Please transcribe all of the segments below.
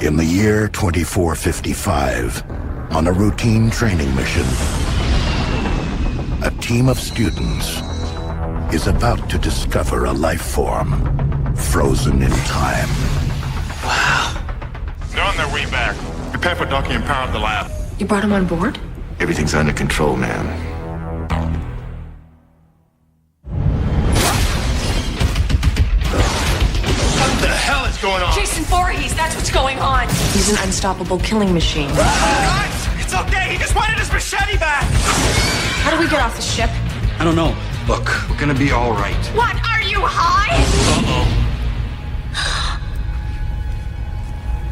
In the year 2455, on a routine training mission, a team of students is about to discover a life form frozen in time. Wow. They're on their way back. Prepare for docking and power up the lab. You brought him on board? Everything's under control, ma'am. What the hell is going on? Jason Voorhees, that's what's going on. He's an unstoppable killing machine. Guys, it's okay. He just wanted his machete back. How do we get off the ship? I don't know. Look, we're gonna be all right. What? Are you high? Uh-oh.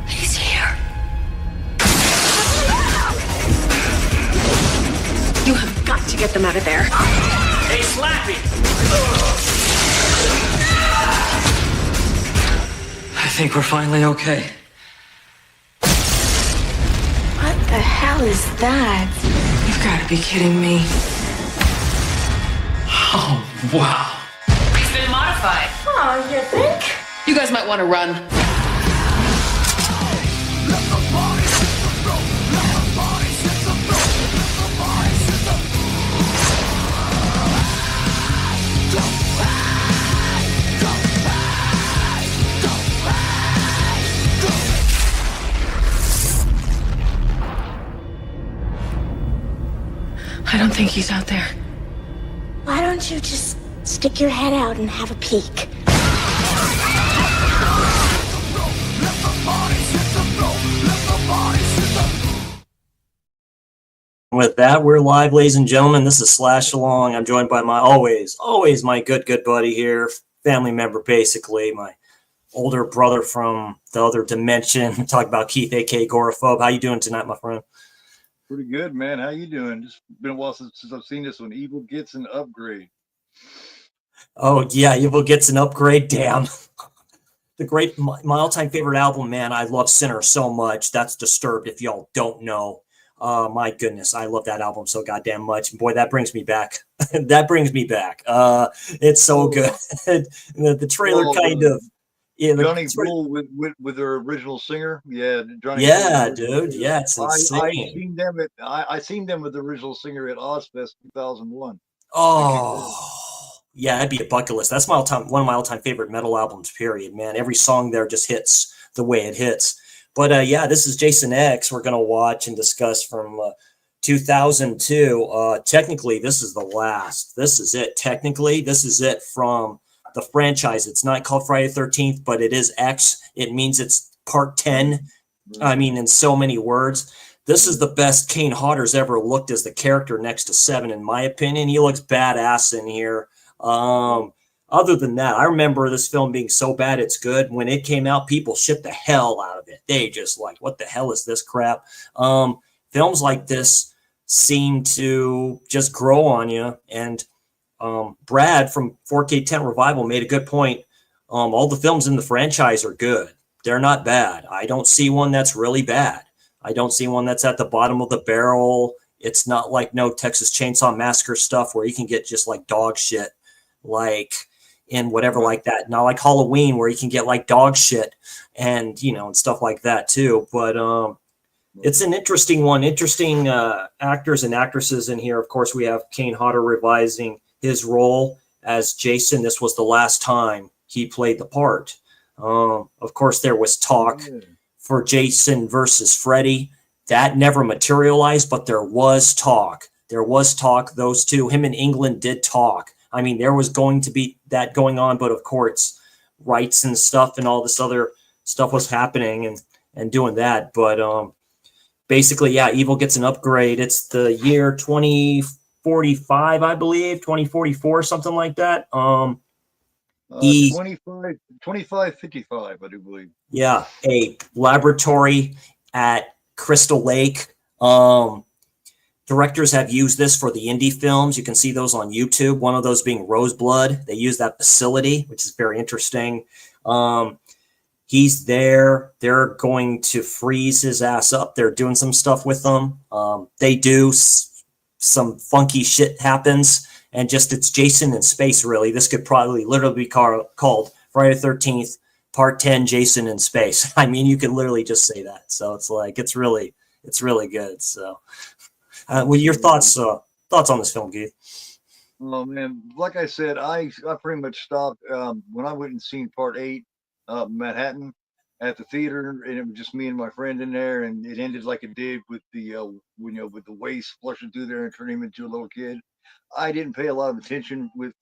He's here. You have got to get them out of there. Hey, Slappy! I think we're finally okay. What the hell is that? You've got to be kidding me. Oh, wow. He's been modified. Oh, you think? You guys might want to run. I don't think he's out there. Why don't you just stick your head out and have a peek? With that, we're live, ladies and gentlemen. This is Slash Along. I'm joined by my always my good buddy here, family member, basically, my older brother from the other dimension. Talk about Keith, a.k.a. Agoraphobe. How you doing tonight, my friend? Pretty good, man. How you doing? Just been a while since I've seen this one. Evil gets an upgrade. Oh, yeah, Evil gets an upgrade. Damn. My all-time favorite album, man. I love Sinner so much. That's Disturbed, if y'all don't know. My goodness, I love that album so goddamn much. Boy, that brings me back. That brings me back. It's so good. the trailer kind of. Yeah, Johnny Bull with their original singer. Yeah, Johnny. Yeah, Bull. Dude. Yeah, it's insane. I seen them with the original singer at Ozfest 2001. Oh, yeah, that'd be a bucket list. That's one of my all-time favorite metal albums. Period, man. Every song there just hits the way it hits. But yeah, this is Jason X. We're gonna watch and discuss from 2002. Technically, this is the last. This is it. Technically, this is it from the franchise. It's not called Friday the 13th, but it is X. It means it's part 10. I mean, in so many words. This is the best Kane Hodder's ever looked as the character next to Seven, in my opinion. He looks badass in here. Other than that, I remember this film being so bad it's good. When it came out, people shit the hell out of it. They just like, what the hell is this crap? Films like this seem to just grow on you. And Brad from 4K10 Revival made a good point. All the films in the franchise are good. They're not bad. I don't see one that's really bad. I don't see one that's at the bottom of the barrel. It's not like no Texas Chainsaw Massacre stuff where you can get just like dog shit, like in whatever like that. Not like Halloween where you can get like dog shit and, you know, and stuff like that too. But it's an interesting one. Interesting actors and actresses in here. Of course, we have Kane Hodder revising his role as Jason. This was the last time he played the part. Of course, there was talk for Jason versus Freddy. That never materialized, but there was talk. There was talk. Those two, him and England, did talk. I mean, there was going to be that going on, but of course, rights and stuff and all this other stuff was happening and doing that. But basically, yeah, Evil gets an upgrade. It's the year 2045, I believe, 2044, something like that. 2555, I do believe. Yeah, a laboratory at Crystal Lake. Directors have used this for the indie films. You can see those on YouTube. One of those being Roseblood. They use that facility, which is very interesting. He's there. They're going to freeze his ass up. They're doing some stuff with them. They do. Some funky shit happens. And just it's Jason in space, really. This could probably literally be called Friday the 13th, Part 10, Jason in Space. I mean, you can literally just say that. So it's like it's really good. So, well, your thoughts on this film, Keith? Oh man, like I said, I pretty much stopped when I went and seen Part 8, Manhattan, at the theater, and it was just me and my friend in there, and it ended like it did with the with the waste flushing through there and turning him into a little kid. I didn't pay a lot of attention to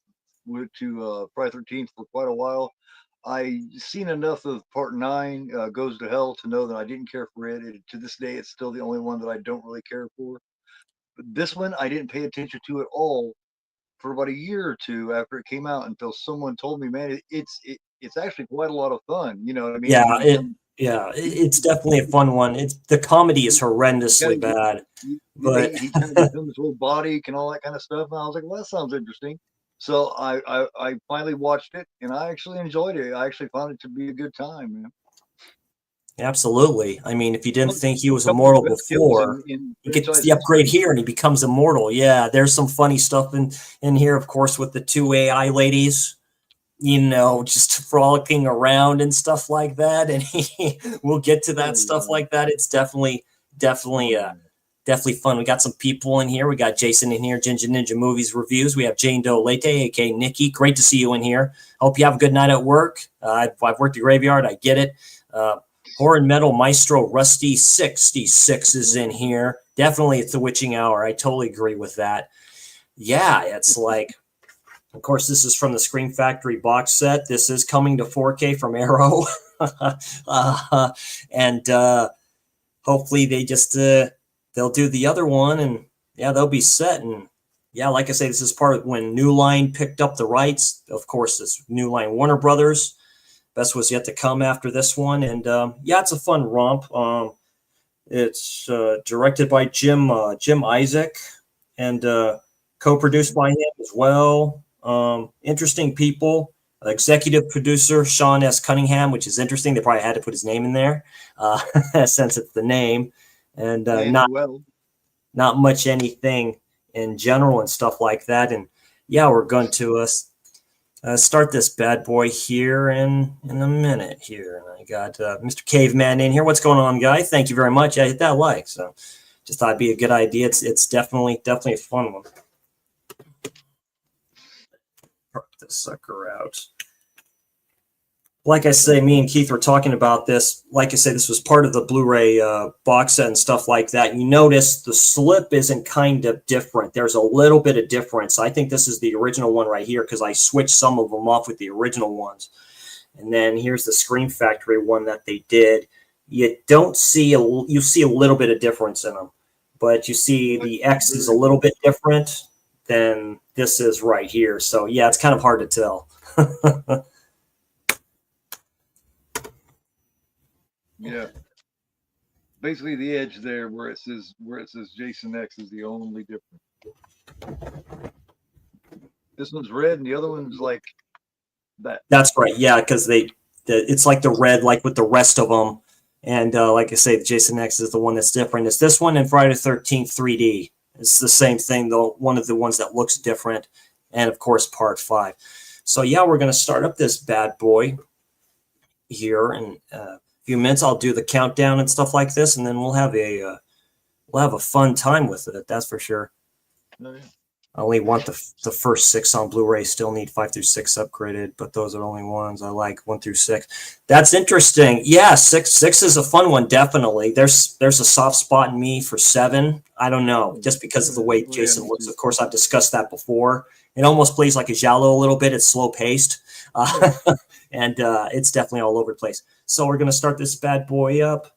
Friday 13th for quite a while. I seen enough of Part 9, Goes to Hell, to know that I didn't care for it. To this day, it's still the only one that I don't really care for. But this one, I didn't pay attention to at all for about a year or two after it came out, until someone told me, man, it's actually quite a lot of fun. You know what I mean? It's definitely a fun one. The comedy is horrendously bad, but he kind of becomes his whole body and all that kind of stuff. And I was like, well, that sounds interesting. So I finally watched it, and I actually enjoyed it. I actually found it to be a good time, man. Absolutely. I mean, if you didn't think he was immortal before, he gets the upgrade here and he becomes immortal. Yeah, there's some funny stuff in here, of course, with the two AI ladies, just frolicking around and stuff like that. And we'll get to that stuff like that. It's definitely fun. We got some people in here. We got Jason in here, Ginger Ninja Movies Reviews. We have Jane Doe Lete, aka Nikki. Great to see you in here. Hope you have a good night at work. I've worked the graveyard. I get it. Horror and Metal Maestro Rusty 66 is in here. Definitely it's the witching hour. I totally agree with that. Yeah, it's like, of course, this is from the Scream Factory box set. This is coming to 4K from Arrow. And hopefully they just, they'll do the other one, and yeah, they'll be set. And yeah, like I say, this is part of when New Line picked up the rights. Of course, this New Line Warner Brothers. Best was yet to come after this one. And yeah, it's a fun romp. It's directed by Jim Isaac and co-produced by him as well. Interesting people. Executive producer Sean S. Cunningham, which is interesting. They probably had to put his name in there since it's the name. And not much anything in general and stuff like that. And yeah, we're going to start this bad boy here in a minute here. And I got Mr. Caveman in here. What's going on, guy? Thank you very much. I hit that like, so just thought it'd be a good idea. It's definitely a fun one. Park this sucker out. Like I say, me and Keith were talking about this. Like I say, this was part of the Blu-ray box set and stuff like that. You notice the slip isn't kind of different. There's a little bit of difference. I think this is the original one right here because I switched some of them off with the original ones. And then here's the Scream Factory one that they did. You see a little bit of difference in them, but you see the X is a little bit different than this is right here. So yeah, it's kind of hard to tell. Yeah. Basically the edge there where it says Jason X is the only difference. This one's red and the other one's like that. That's right. Yeah, because it's like the red, like with the rest of them. And like I say, Jason X is the one that's different. It's this one and Friday the 13th 3D. It's the same thing, though. One of the ones that looks different. And of course, part 5. So yeah, we're going to start up this bad boy here in a few minutes. I'll do the countdown and stuff like this, and then we'll have a fun time with it. That's for sure. Oh, yeah. I only want the first 6 on Blu-ray. Still need 5 through 6 upgraded, but those are the only ones I like. 1 through 6. That's interesting. Yeah, 6 is a fun one. Definitely. There's a soft spot in me for 7. I don't know, just because of the way Jason looks. Of course, I've discussed that before. It almost plays like a giallo a little bit. It's slow paced, and it's definitely all over the place. So we're gonna start this bad boy up.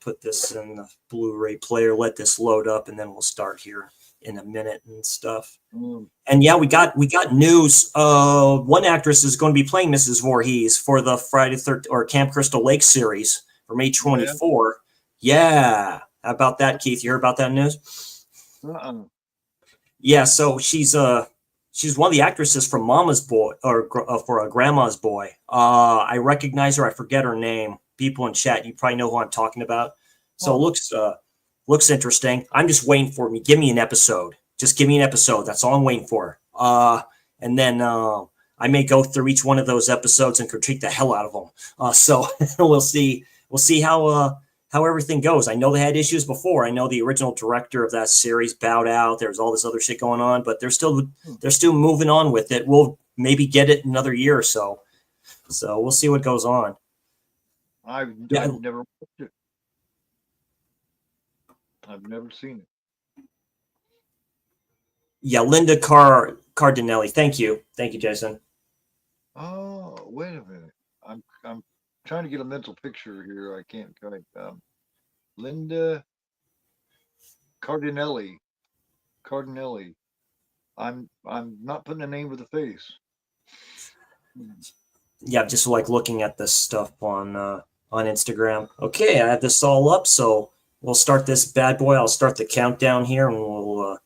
Put this in the Blu-ray player. Let this load up, and then we'll start here in a minute and stuff. And yeah, we got news. One actress is going to be playing Mrs. Voorhees for the Friday 13th or Camp Crystal Lake series for May 24. Yeah. How about that, Keith? You heard about that news? Yeah, so she's one of the actresses from Mama's Boy or for a Grandma's Boy. I recognize her. I forget her name. People in chat, you probably know who I'm talking about. So it looks interesting. I'm just waiting for me. Give me an episode. Just give me an episode. That's all I'm waiting for. And then I may go through each one of those episodes and critique the hell out of them. So we'll see. We'll see how everything goes. I know they had issues before. I know the original director of that series bowed out. There's all this other shit going on, but they're still moving on with it. We'll maybe get it another year or so. So we'll see what goes on. I've never watched it. I've never seen it. Yeah, Linda Cardinelli. Thank you, Jason. Oh, wait a minute. I'm trying to get a mental picture here. I can't quite. Linda Cardinelli. Cardinelli. I'm not putting a name with a face. Yeah, just like looking at this stuff on Instagram. Okay, I have this all up, so we'll start this bad boy. I'll start the countdown here, and we'll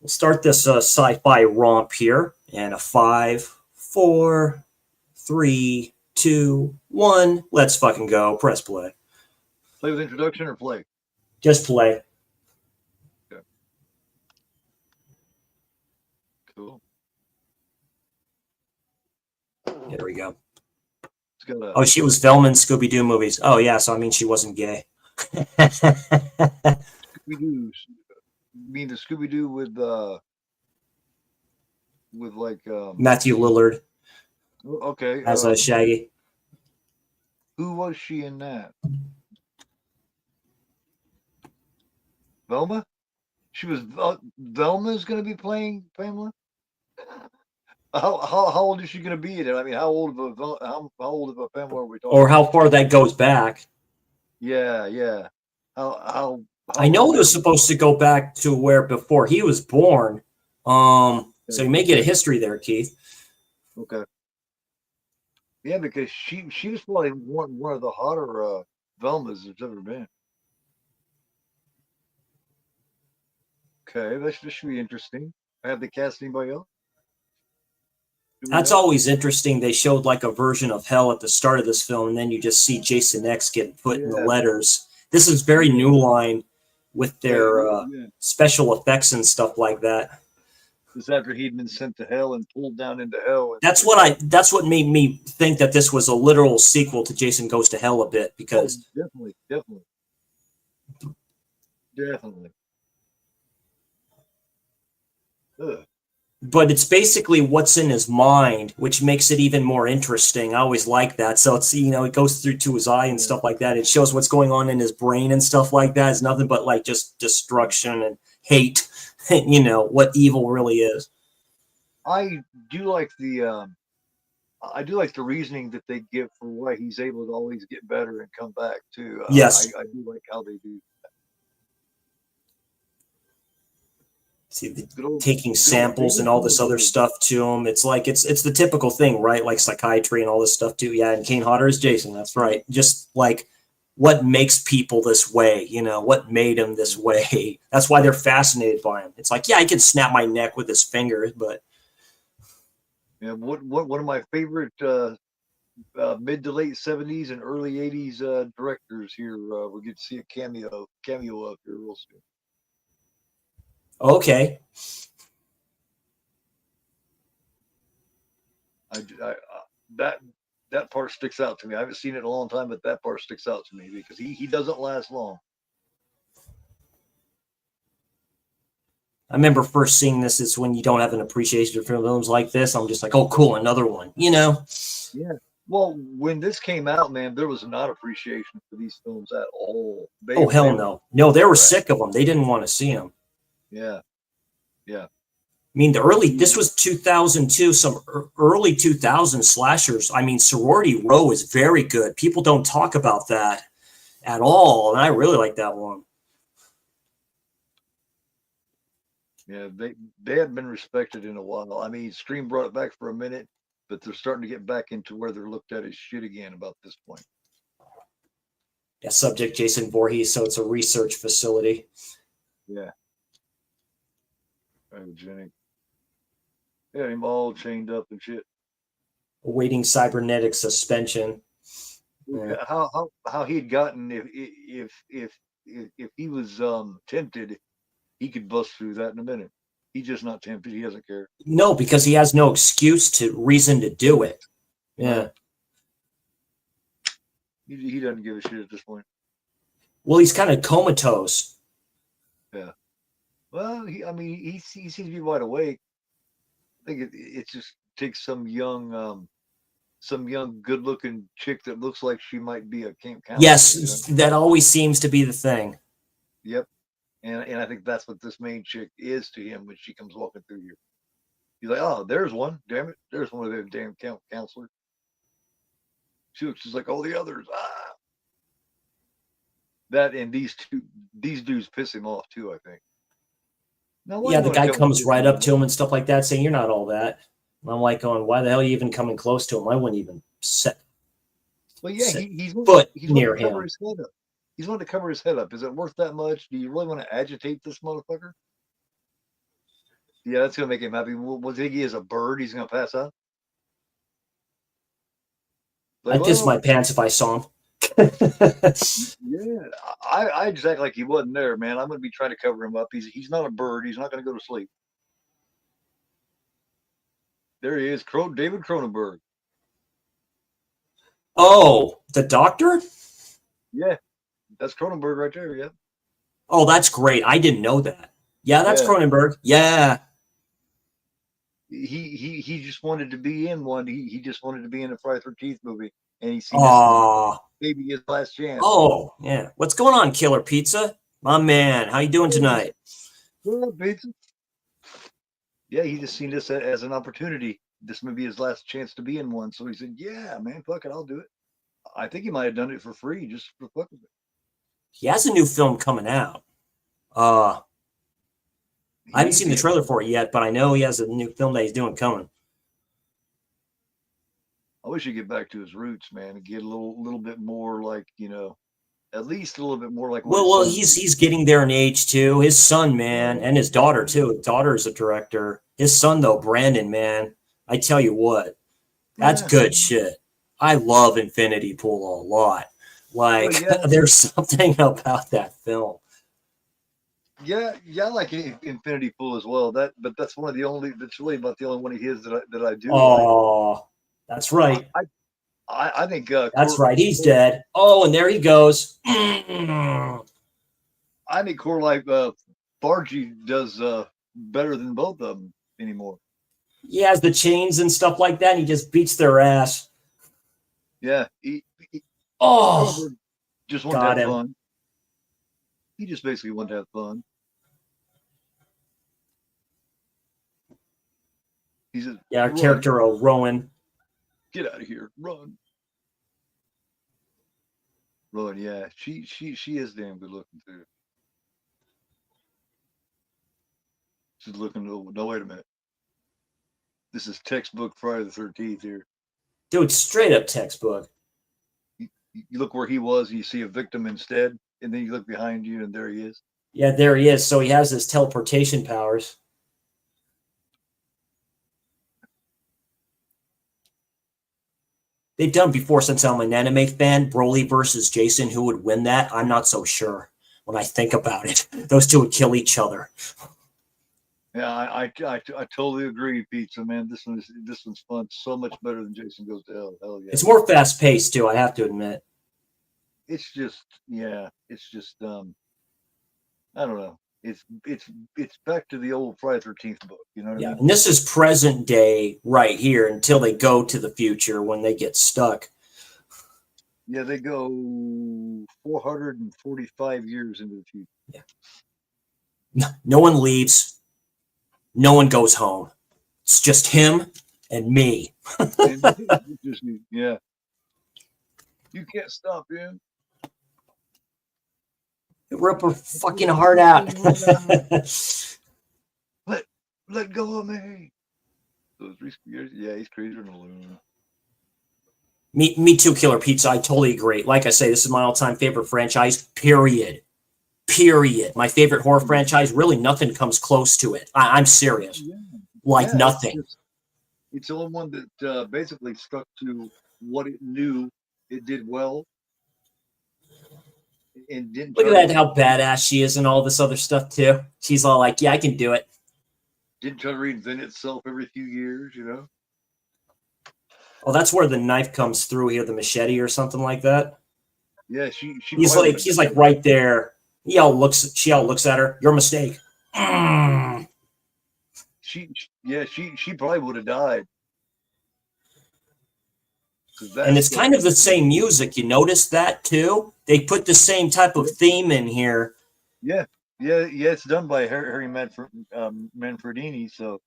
start this sci-fi romp here. And a 5, 4, 3, 2, 1. Let's fucking go. Press play. Play with introduction or play? Just play. Okay. Cool. There we go. Got Oh, she was filming Scooby-Doo movies. Oh, yeah, so I mean she wasn't gay. Scooby-Doo. You mean the Scooby-Doo with like Matthew Lillard okay as a Shaggy. Who was she in that? Velma? She was Velma's going to be playing Pamela? How old is she going to be in it? I mean, how old of a Pamela are we talking? Or how far that goes back? Yeah. How I know it was supposed to go back to where before he was born. So you may get a history there, Keith. Okay. Yeah, because she was probably one of the hotter Velmas there's ever been. Okay, this should be interesting. Have they cast anybody else? That's always interesting. They showed like a version of hell at the start of this film, and then you just see Jason X get put in the letters. This is very New Line with their special effects and stuff like that. This after he'd been sent to hell and pulled down into hell. That's what made me think that this was a literal sequel to Jason Goes to Hell a bit, because definitely. Ugh. But it's basically what's in his mind, which makes it even more interesting. I always like that. So it's, it goes through to his eye and stuff like that. It shows what's going on in his brain and stuff like that. It's nothing but like just destruction and hate, what evil really is. I do like the reasoning that they give for why he's able to always get better and come back too. Yes. I do like how they do. See, taking samples and all this other stuff to him. It's like it's the typical thing, right? Like psychiatry and all this stuff too. Yeah, and Kane Hodder is Jason. That's right. Just like what makes people this way, what made him this way. That's why they're fascinated by him. It's like, yeah, he can snap my neck with his fingers, but yeah, one of my favorite mid to late 70s and early 80s directors here. We'll get to see a cameo up here real soon. Okay. That part sticks out to me. I haven't seen it in a long time, but that part sticks out to me because he doesn't last long. I remember first seeing this is when you don't have an appreciation for films like this. I'm just like, oh, cool, another one, Yeah. Well, when this came out, man, there was not appreciation for these films at all. Hell no. No, they were sick of them. They didn't want to see them. Yeah. I mean, this was 2002, some early 2000 slashers. I mean, Sorority Row is very good. People don't talk about that at all. And I really like that one. Yeah, they hadn't been respected in a while. I mean, Scream brought it back for a minute, but they're starting to get back into where they're looked at as shit again about this point. Yeah, subject Jason Voorhees, so it's a research facility. Yeah. Cryogenic. Yeah, him all chained up and shit. Awaiting cybernetic suspension. Yeah. How he'd gotten if he was tempted, he could bust through that in a minute. He's just not tempted. He doesn't care. No, because he has no reason to do it. Yeah. He doesn't give a shit at this point. Well, he's kind of comatose. Yeah. Well, he seems to be wide awake. I think it just takes some young, good-looking chick that looks like she might be a camp counselor. Yes, that always seems to be the thing. Yep. And I think that's what this main chick is to him when she comes walking through here. He's like, oh, there's one. Damn it. There's one of them damn camp counselors. She looks just like all the others. Ah. That and these dudes piss him off too, I think. Now, yeah, the guy comes right up to him and stuff like that, saying, you're not all that. And I'm like, going, why the hell are you even coming close to him? I wouldn't even set. Well, yeah, he's near him. Cover his head up. He's wanting to cover his head up. Is it worth that much? Do you really want to agitate this motherfucker? Yeah, that's gonna make him happy. We'll think he is a bird. He's gonna pass out. Like, I'd piss my pants if I saw him. Yeah, I just act like he wasn't there, man. I'm gonna be trying to cover him up. He's not a bird. He's not gonna go to sleep. There he is, David Cronenberg. Oh, the doctor? Yeah, that's Cronenberg right there. Yeah. Oh, that's great. I didn't know that. Yeah, that's Cronenberg. Yeah. He just wanted to be in one. He just wanted to be in a Friday the 13th movie, and he's seen maybe his last chance. Oh, yeah. What's going on, Killer Pizza? My man, how you doing tonight? Good, Pizza. Yeah, he just seen this as an opportunity. This may be his last chance to be in one. So he said, yeah, man, fuck it, I'll do it. I think he might have done it for free, just for fuck of it. He has a new film coming out. I haven't seen the trailer for it yet, but I know he has a new film that he's doing coming. I wish he'd get back to his roots, man, and get a little bit more like, at least a little bit more like. Well, he's getting there in age too. His son, man, and his daughter too. His daughter's a director. His son, though, Brandon, man, I tell you what, that's good shit. I love Infinity Pool a lot. Like, there's something about that film. Yeah, I like Infinity Pool as well. But that's one of the only. That's really about the only one of his that I do. Oh, like. That's right. I think that's right. He's dead. Oh, and there he goes. I think Core Life Fargy does better than both of them anymore. He has the chains and stuff like that, and he just beats their ass. Yeah. Just wanted to have fun. He just basically wanted to have fun. Our character Rowan. Get out of here. Run. Rowan, yeah. She is damn good looking too. She's looking no, wait a minute. This is textbook Friday the 13th here. Dude, straight up textbook. You look where he was, and you see a victim instead, and then you look behind you, and there he is. Yeah, there he is. So he has his teleportation powers. They've done before since I'm an anime fan. Broly versus Jason, who would win that? I'm not so sure when I think about it. Those two would kill each other. Yeah, I totally agree, Pizza, man. This one's fun. So much better than Jason Goes to Hell. Hell yeah. It's more fast paced too, I have to admit. It's just I don't know. It's back to the old Friday 13th book, you know what I mean? And this is present day right here until they go to the future when they get stuck. Yeah, they go 445 years into the future. Yeah. No one leaves. No one goes home. It's just him and me. Yeah. You can't stop him. Rip her fucking heart out. Let go of me. Yeah, he's crazier than a loon. Me too, Killer Pizza. I totally agree. Like I say, this is my all-time favorite franchise, period. My favorite horror franchise, really nothing comes close to it. I'm serious. Yeah. Nothing. It's the only one that basically stuck to what it knew it did well. And didn't look at that, how badass she is and all this other stuff too. She's all like, yeah, I can do it. Didn't try to reinvent itself every few years, you know? Oh, that's where the knife comes through here, the machete or something like that. Yeah, she He's probably like would he's have like right there. She all looks at her. Your mistake. she probably would have died. And it's kind of the same music. You notice that too? They put the same type of theme in here. Yeah. It's done by Harry Manfredini. So,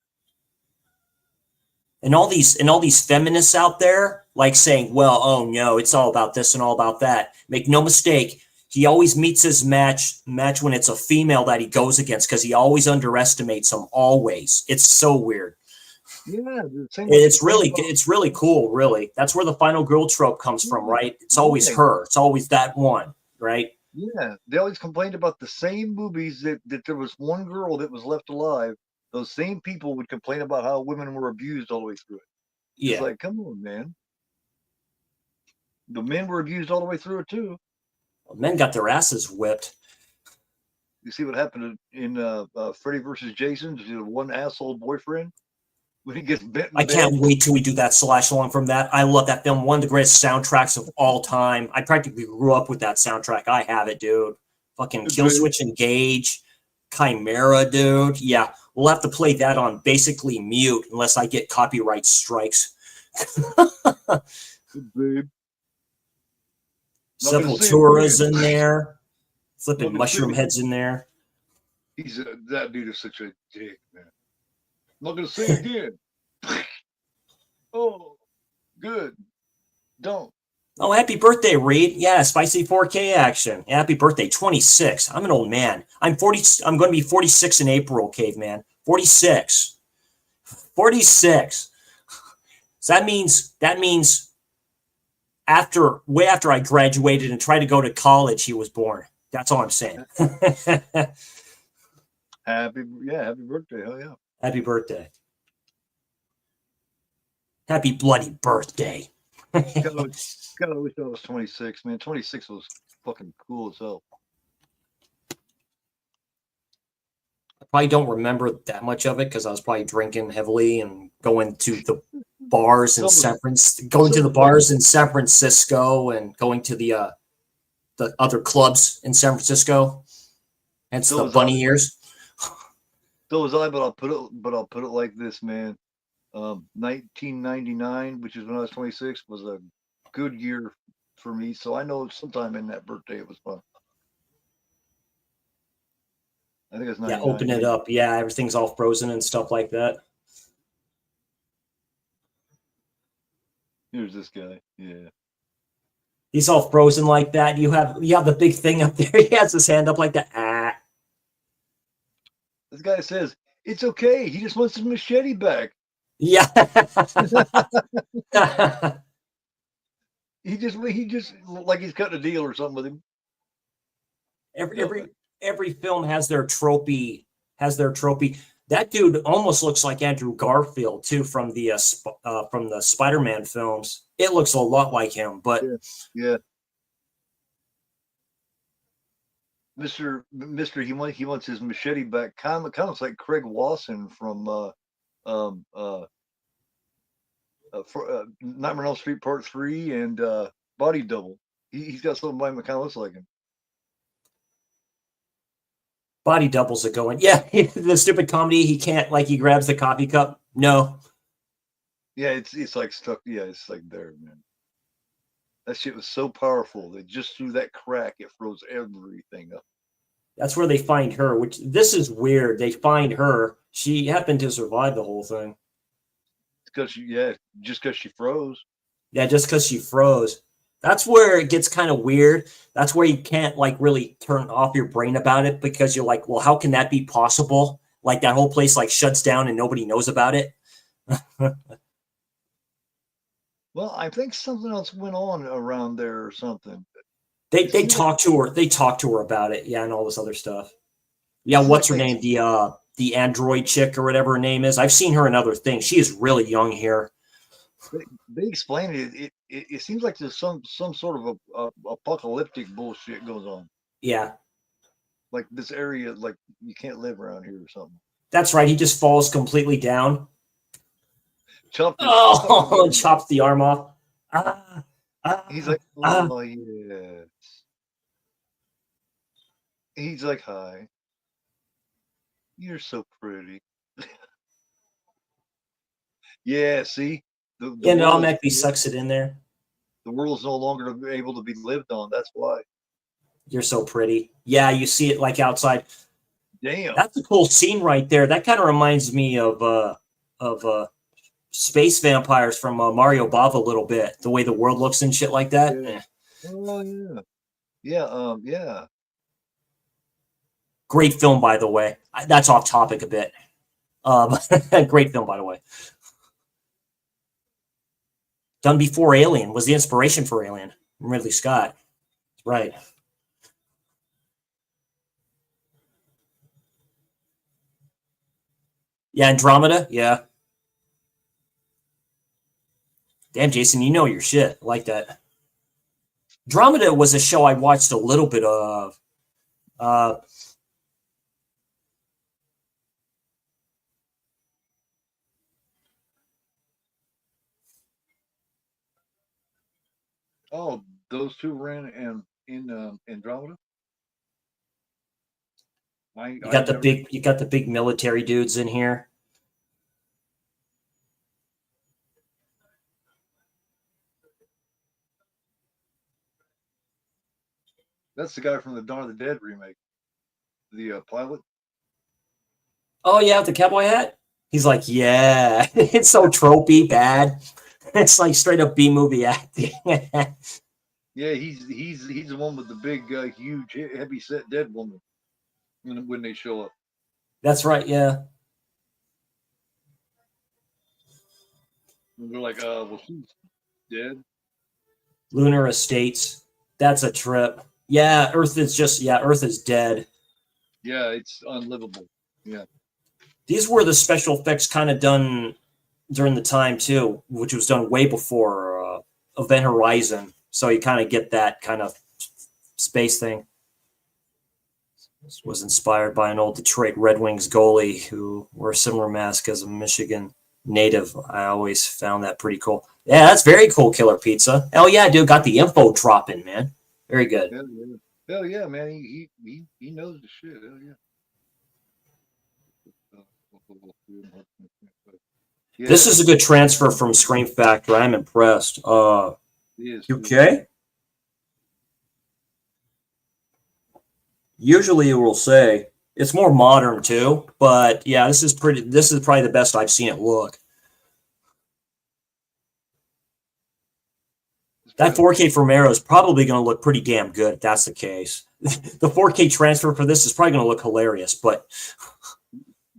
And all these feminists out there like saying, well, oh no, it's all about this and all about that. Make no mistake, he always meets his match when it's a female that he goes against, because he always underestimates them. Always. It's so weird. yeah, It's really cool, really. That's where the final girl trope comes from, right? It's always her. It's always that one, right? Yeah, they always complained about the same movies that there was one girl that was left alive. Those same people would complain about how women were abused all the way through it. Yeah. It's like, come on, man. The men were abused all the way through it too. Well, men got their asses whipped. You see what happened in Freddy versus Jason? The one asshole boyfriend when he gets bit. I can't wait till we do that slash along from that. I love that film. One of the greatest soundtracks of all time. I practically grew up with that soundtrack. I have it, dude. Fucking Kill Switch Engage, Chimera, dude. Yeah, we'll have to play that on basically mute unless I get copyright strikes. Babe. Sepultura's in there. Flipping mushroom heads in there. That dude is such a dick, man. I'm not gonna say it again. Oh, good. Don't. Oh, happy birthday, Reed. Yeah, spicy 4K action. Happy birthday, 26. I'm an old man. I'm 40. I'm going to be 46 in April, caveman. 46. 46. So that means way after I graduated and tried to go to college, he was born. That's all I'm saying. Happy birthday. Hell yeah. Happy birthday. Happy bloody birthday. God, I wish I was 26, man. 26 was fucking cool as hell. I probably don't remember that much of it because I was probably drinking heavily and going to the bars in San Francisco and going to the other clubs in San Francisco. Hence the bunny ears. So was I, but I'll put it like this, man. 1999, which is when I was 26, was a good year for me. So I know sometime in that birthday it was fun. I think it's 99. Yeah, open it up. Yeah, everything's all frozen and stuff like that. Here's this guy. Yeah. He's all frozen like that. You have the big thing up there. He has his hand up like that. This guy says, it's okay. He just wants his machete back. Yeah. he just like he's cutting a deal or something with him. Every film has their tropey. That dude almost looks like Andrew Garfield too from the Spider-Man films. It looks a lot like him, but yeah. Mr. He wants his machete back. Kind of like Craig Wasson from Nightmare on Elm Street Part 3 and Body Double. He's got something that kind of looks like him. Body Doubles are going. Yeah, the stupid comedy. He can't, like, he grabs the coffee cup. No. Yeah, it's like stuck. Yeah, it's like there, man. That shit was so powerful that just through that crack, it froze everything up. That's where they find her, which this is weird. They find her. She happened to survive the whole thing. Just because she froze. Yeah, just because she froze. That's where it gets kind of weird. That's where you can't, like, really turn off your brain about it because you're like, well, how can that be possible? Like, that whole place, like, shuts down and nobody knows about it. Well, I think something else went on around there or something. They talked to her. They talked to her about it. Yeah, and all this other stuff. Yeah, what's her name? The android chick or whatever her name is. I've seen her in other things. She is really young here. They explain it. It seems like there's some sort of a apocalyptic bullshit goes on. Yeah. Like this area, like you can't live around here or something. That's right. He just falls completely down. Chopped his Oh, and chops the arm off. He's like, oh yes. He's like, hi. You're so pretty. Yeah, see? The Yeah, and it world automatically sucks it in there. the world is no longer able to be lived on. That's why. You're so pretty. Yeah, you see it like outside. Damn. That's a cool scene right there. That kind of reminds me of space vampires from Mario Bava a little bit. The way the world looks and shit like that. Yeah. Oh yeah. Yeah, yeah. Great film, by the way. That's off topic a bit. Great film, by the way. Done before Alien, was the inspiration for Alien. Ridley Scott. Right. Yeah, Andromeda. Yeah. Damn, Jason, you know your shit. I like that. Andromeda was a show I watched a little bit of. Oh, those two ran in Andromeda. You got the big military dudes in here. That's the guy from the Dawn of the Dead remake. The pilot. Oh yeah, with the cowboy hat. He's like, yeah, it's so tropey, bad. It's like straight up B movie acting. Yeah, he's the one with the big, huge, heavy set dead woman when they show up. That's right. Yeah. And they're like, well, she's dead. Lunar Estates. That's a trip. Yeah, Earth is dead. Yeah, it's unlivable. Yeah. These were the special effects kind of done during the time too, which was done way before Event Horizon. So you kind of get that kind of space thing. This was inspired by an old Detroit Red Wings goalie who wore a similar mask as a Michigan native. I always found that pretty cool. Yeah, that's very cool, Killer Pizza. Hell yeah, dude, got the info dropping, man. Very good. Hell yeah, man. He knows the shit. Hell yeah. Yeah. This is a good transfer from Scream Factor. I'm impressed. Okay. Usually it will say it's more modern too, but yeah, this is probably the best I've seen it look. That 4K from Arrow is probably going to look pretty damn good if that's the case. The 4K transfer for this is probably going to look hilarious, but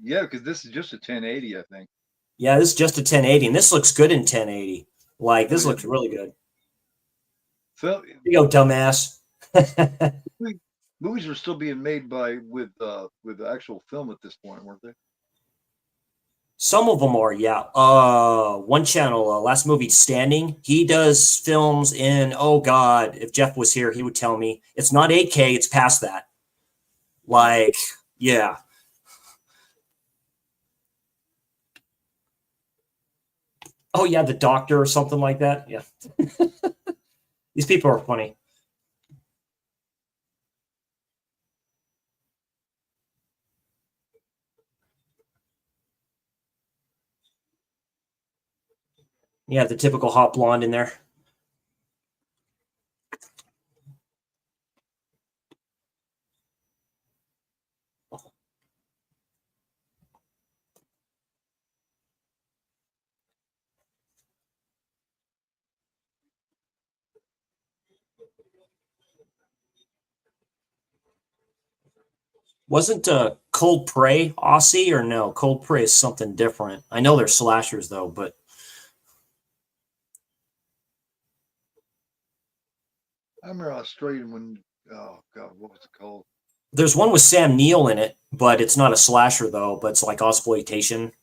yeah, because this is just a 1080, I think. Yeah, this is just a 1080, and this looks good in 1080. Like, this looks really good. So, here you go, dumbass. Movies were still being made with actual film at this point, weren't they? Some of them are, yeah. One channel, Last Movie Standing, he does films in, oh God, if Jeff was here, he would tell me. It's not 8K, it's past that. Like, yeah. Oh, yeah, The Doctor or something like that. Yeah. These people are funny. You have the typical hot blonde in there. Wasn't Cold Prey Aussie or no? Cold Prey is something different. I know they're slashers though, but I remember Australian when, oh God, what was it called? There's one with Sam Neill in it, but it's not a slasher though, but it's like exploitation.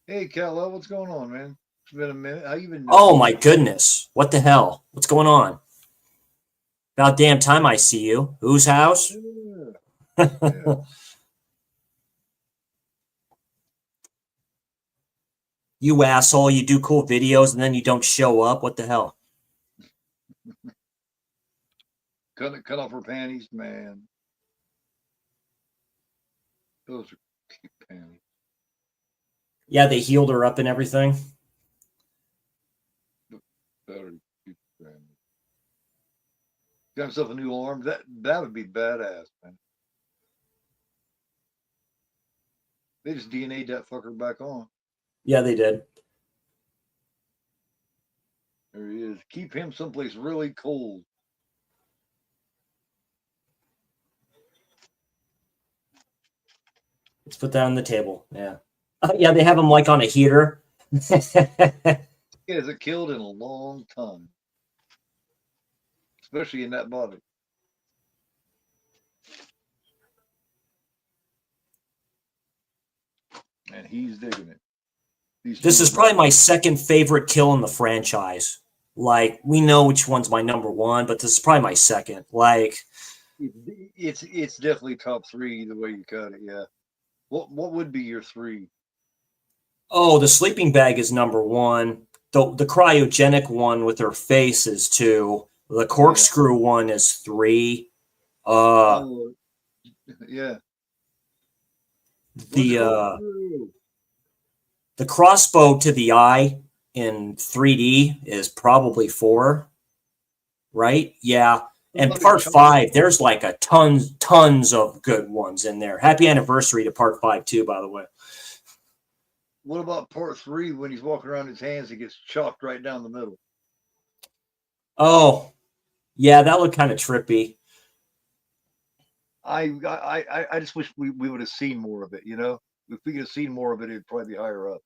Hey, Cal, what's going on, man? It's been a minute. How you been? Oh my goodness. What the hell? What's going on? About damn time I see you. Whose house? Yeah. Yeah. You asshole, you do cool videos and then you don't show up. What the hell? Cut off her panties, man. Those are cute panties. Yeah, they healed her up and everything. Better cute panties. Got himself a new arm. That would be badass, man. They just DNA'd that fucker back on. Yeah, they did. There he is. Keep him someplace really cold. Let's put that on the table. Yeah. Yeah, they have him like on a heater. He hasn't killed in a long time. Especially in that body. And he's digging it. This is probably my second favorite kill in the franchise. Like, we know which one's my number one, but this is probably my second. Like, it's definitely top three the way you cut it. Yeah. What would be your three? oh, the sleeping bag is number one. The cryogenic one with her face is two. The corkscrew one is three. Yeah. The crossbow to the eye in 3D is probably four, right? Yeah. And part 5, there's like a tons of good ones in there. Happy anniversary to part 5 too, by the way. What about part 3 when he's walking around his hands, he gets chopped right down the middle? Oh, yeah, that looked kind of trippy. I just wish we would have seen more of it, you know? If we could have seen more of it, it'd probably be higher up.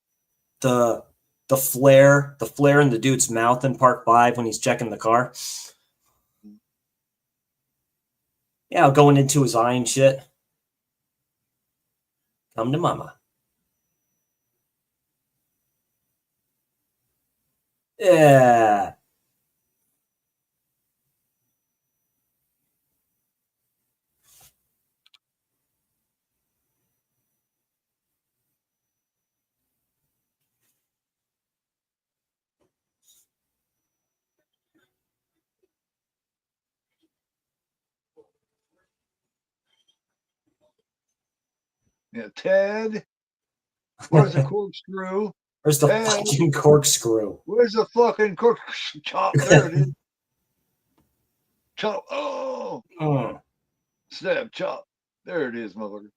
The flare in the dude's mouth in part 5 when he's checking the car. Yeah, going into his eye and shit. Come to mama. Yeah. Yeah, Ted. Where's the corkscrew? Where's the fucking corkscrew? Where's the fucking corkscrew? Chop. There it is. Chop. Oh. Stab. Chop. There it is, motherfucker.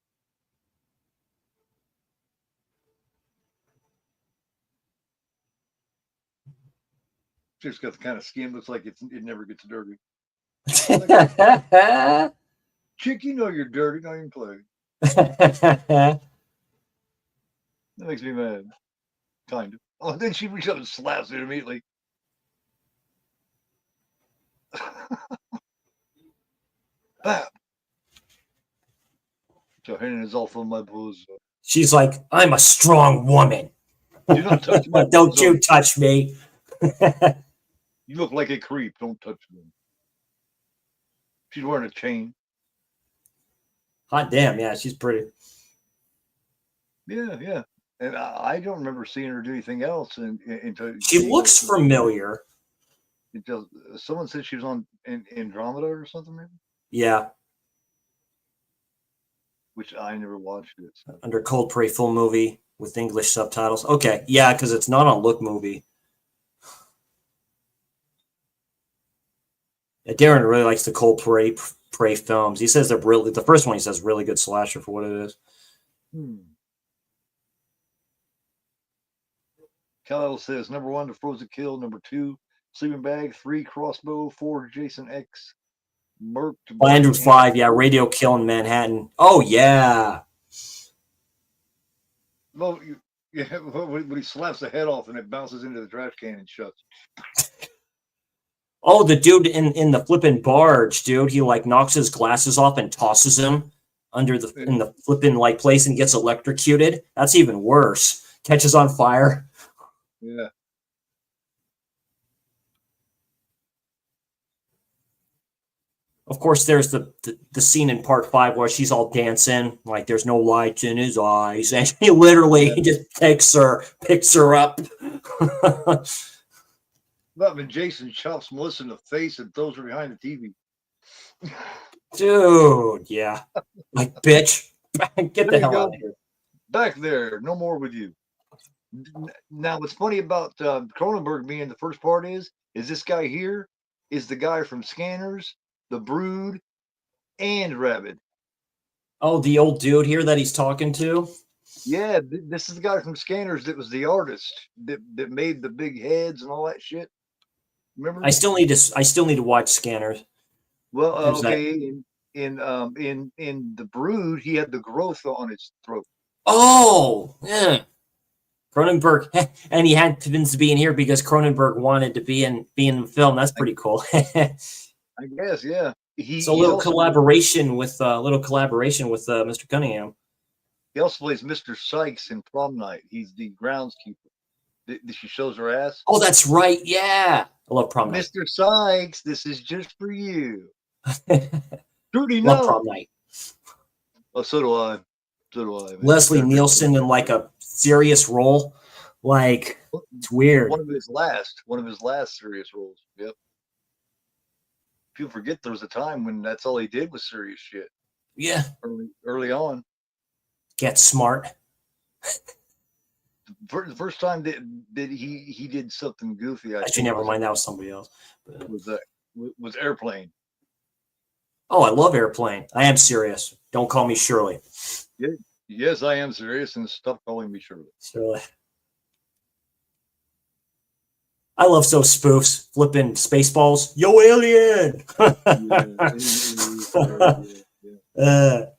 Just got the kind of skin looks like it never gets dirty. Chick, you know you're dirty. Don't even play. That makes me mad. Kind of. Oh, then she reaches up and slaps it immediately. Bam. So Henry is off on my bosom. She's like, I'm a strong woman. Do not touch my Don't you touch me. You look like a creep. Don't touch me. She's wearing a chain. Hot damn, yeah, she's pretty. Yeah. And I don't remember seeing her do anything else. Until she looks familiar. It does. Someone said she was on Andromeda or something, maybe? Yeah. Which I never watched it. So. Under Cold Prey full movie with English subtitles. Okay, yeah, because it's not on Look Movie. Yeah, Darren really likes the Cold Prey films. He says they're really, the first one he says really good slasher for what it is. Kyle says number 1, the Frozen Kill. Number 2, Sleeping Bag. 3, Crossbow. 4, Jason X. Merc. 5, yeah, Radio Kill in Manhattan. Oh, yeah. Well, yeah, when he slaps the head off and it bounces into the trash can and shuts. Oh, the dude in the flipping barge, dude. He like knocks his glasses off and tosses him under in the flipping like place and gets electrocuted. That's even worse. Catches on fire. Yeah. Of course, there's the scene in part 5 where she's all dancing, like there's no light in his eyes, and he literally just picks her up. But when Jason chops Melissa in the face and throws her behind the TV. Dude, yeah. Like, bitch, get the hell out of here. Back there, no more with you. Now, what's funny about Cronenberg being the first part is this guy here is the guy from Scanners, The Brood, and Rabid. Oh, the old dude here that he's talking to? Yeah, this is the guy from Scanners that was the artist that made the big heads and all that shit. Remember? I still need to watch Scanners. Well, okay. In The Brood, he had the growth on his throat. Oh, yeah. Cronenberg, and he happens to be in here because Cronenberg wanted to be in the film. That's pretty cool. I guess, yeah. So a little collaboration with Mr. Cunningham. He also plays Mr. Sykes in Prom Night. He's the groundskeeper. She shows her ass. Oh, that's right. Yeah, I love Prom Night. Mr. Sykes, this is just for you. Trudy, love Prom Night. Oh, so do I. Man. Leslie Nielsen in like a serious role, like it's weird. One of his last serious roles. Yep. People forget there was a time when that's all he did was serious shit. Yeah. Early on. Get smart. The first time that he did something goofy. Actually, never mind. That was somebody else. Was Airplane. Oh, I love Airplane. I am serious. Don't call me Shirley. Yeah. Yes, I am serious, and stop calling me Shirley. Shirley. I love those spoofs, flipping Spaceballs. Yo, alien! The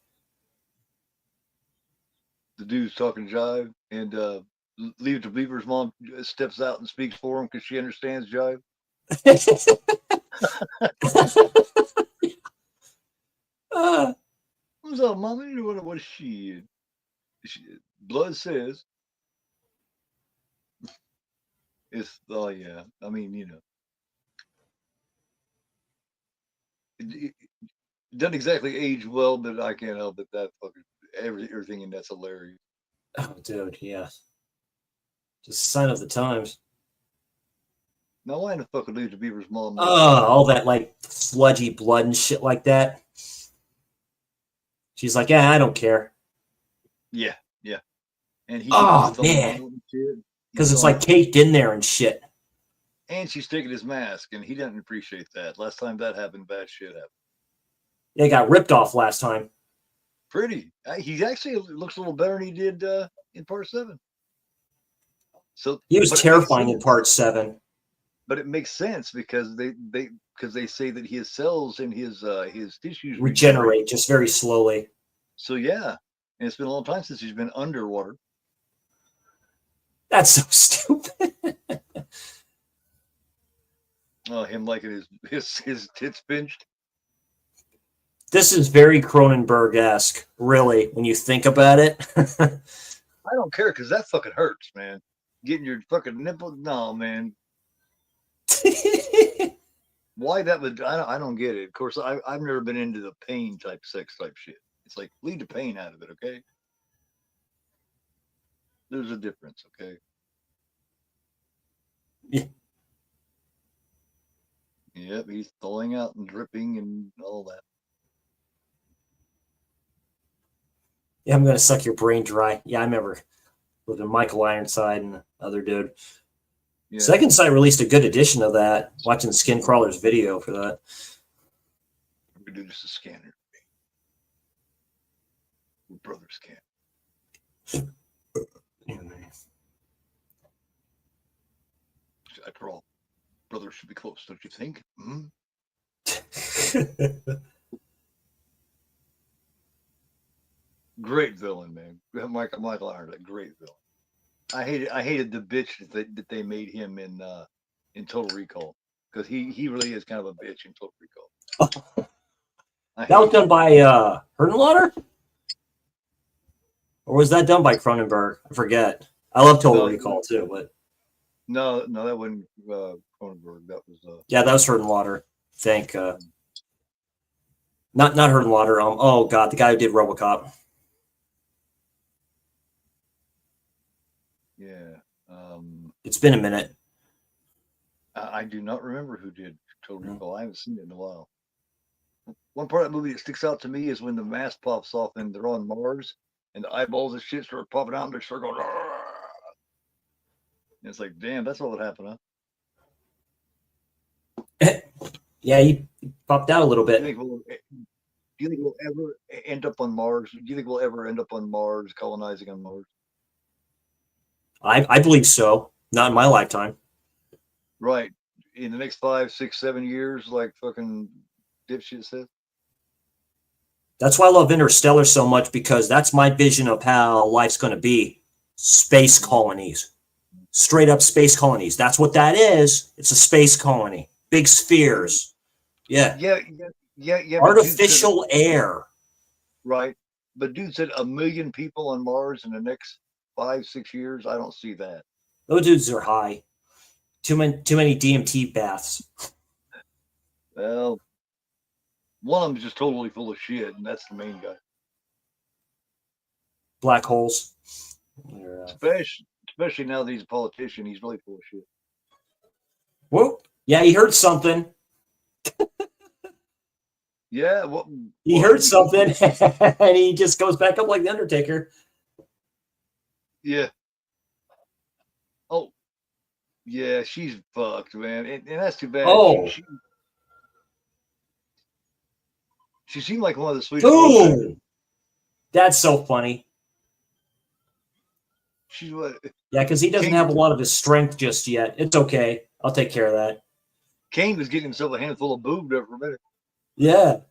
dude's talking jive, and Leave It to Beaver's mom steps out and speaks for him because she understands jive. What's up, Mommy? What is she? Blood says. It's, oh, yeah. I mean, you know. It doesn't exactly age well, but I can't help it. That fucking everything in that's hilarious. Oh, dude, yeah. Just a sign of the times. Now, why in the fuck would Leave It to Beaver's mom? Oh, all that like sludgy blood and shit like that. She's like, yeah, I don't care. Yeah. And he. Oh man. Because it's like caked in there and shit. And she's taking his mask, and he doesn't appreciate that. Last time that happened, bad shit happened. Yeah, he got ripped off last time. Pretty. He actually looks a little better than he did in part 7. So he was terrifying in part 7. But it makes sense because they say that his cells and his tissues regenerate just very slowly. So yeah, and it's been a long time since he's been underwater. That's so stupid. Oh, him liking his tits pinched. This is very Cronenberg-esque, really, when you think about it. I don't care because that fucking hurts, man. Getting your fucking nipple, no, man. Why that would I don't get it. Of course, I've never been into the pain type sex type shit. It's like leave the pain out of it, okay? There's a difference, okay? Yeah. Yep, he's thawing out and dripping and all that. Yeah, I'm gonna suck your brain dry. Yeah, I remember with Michael Ironside and the other dude. Yeah. Second Sight released a good edition of that. Watching the Skin Crawlers video for that. I'm gonna do this a scanner. We're brothers can. After all, brothers should be close, don't you think? Mm-hmm. Great villain, man. Michael Ironside, great villain. I hated the bitch that they made him in Total Recall because he really is kind of a bitch in Total Recall. That was done by Hertenlotter? Or was that done by Cronenberg? I forget. I love Total Recall too, but no, that wasn't Cronenberg. That was yeah, that was Hertenlotter. I think. Not Hurt and Lauder. Oh god, the guy who did RoboCop. Yeah. It's been a minute. I do not remember who did Total Recall. I haven't seen it in a while. One part of that movie that sticks out to me is when the mask pops off and they're on Mars and the eyeballs and shit start popping out and they start going. And it's like, damn, that's what would happen, huh? Yeah, he popped out a little Do you bit. think we'll ever end up on Mars? Do you think we'll ever end up on Mars, colonizing on Mars? I believe so. Not in my lifetime. Right. In the next 5, 6, 7 years, like fucking dipshit said. That's why I love Interstellar so much, because that's my vision of how life's going to be. Space colonies. Straight up space colonies. That's what that is. It's a space colony. Big spheres. Yeah. Yeah. Artificial air. Right. But dude said 1 million people on Mars in the next 5, 6 years. I don't see that. Those dudes are high. Too many DMT baths. Well, one of them is just totally full of shit, and that's the main guy. Black holes. Especially now that he's a politician, he's really full of shit. Whoop. Yeah, he heard something. Yeah, he heard something, and he just goes back up like the Undertaker. Yeah. Oh, yeah, she's fucked, man, and that's too bad. Oh, she seemed like one of the sweetest. Boom! That's so funny. She's what? Yeah, because he doesn't have a lot of his strength just yet. It's okay. I'll take care of that. Kane was getting himself a handful of boob there for a minute. Yeah.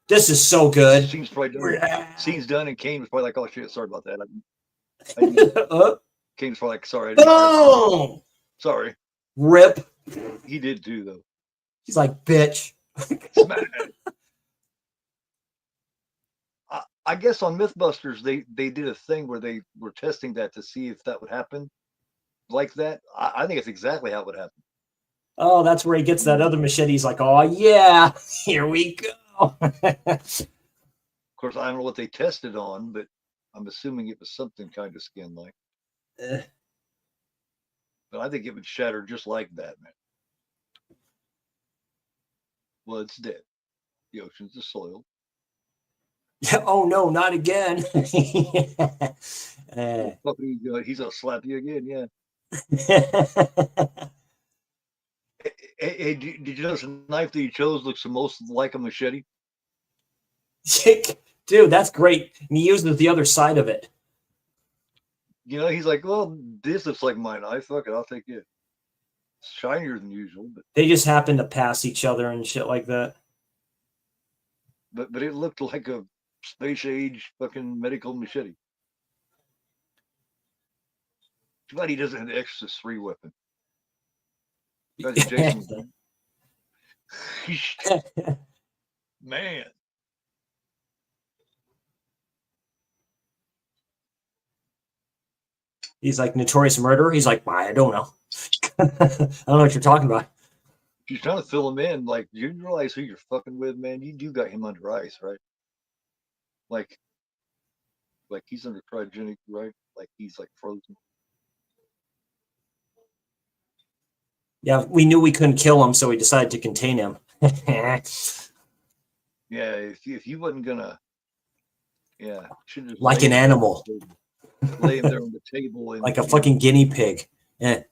This is so good. Scene's probably done. Yeah. Scene's done, and Kane was probably like, "Oh shit, sorry about that." Kane was probably like, "Sorry." Boom! Sorry. Rip. He did too, though. He's like, bitch. I guess on Mythbusters they did a thing where they were testing that to see if that would happen like that. I think it's exactly how it would happen. Oh, that's where he gets that other machete. He's like, oh yeah, here we go. Of course, I don't know what they tested on, but I'm assuming it was something kind of skin-like. But I think it would shatter just like that, man. Well, it's dead. The ocean's the soil. Yeah, oh no, not again. He's gonna slap you again, yeah. Hey, did you notice the knife that he chose looks the most like a machete? Dude, that's great. And he uses the other side of it. You know, he's like, well, this looks like my knife. Fuck it, I'll take it. It's shinier than usual, but they just happen to pass each other and shit like that. But it looked like a space age fucking medical machete. Too bad he doesn't have the Exorcist 3 weapon. That's Jason's done. Man. He's like notorious murderer. He's like, I don't know. I don't know what you're talking about. She's trying to fill him in. Like, you realize who you're fucking with, man? You do got him under ice, right? Like he's under cryogenic, right? Like he's like frozen. Yeah, we knew we couldn't kill him, so we decided to contain him. Yeah, if you wasn't gonna, yeah, just like an animal, lay him there on the table, and, like a fucking guinea pig. Yeah.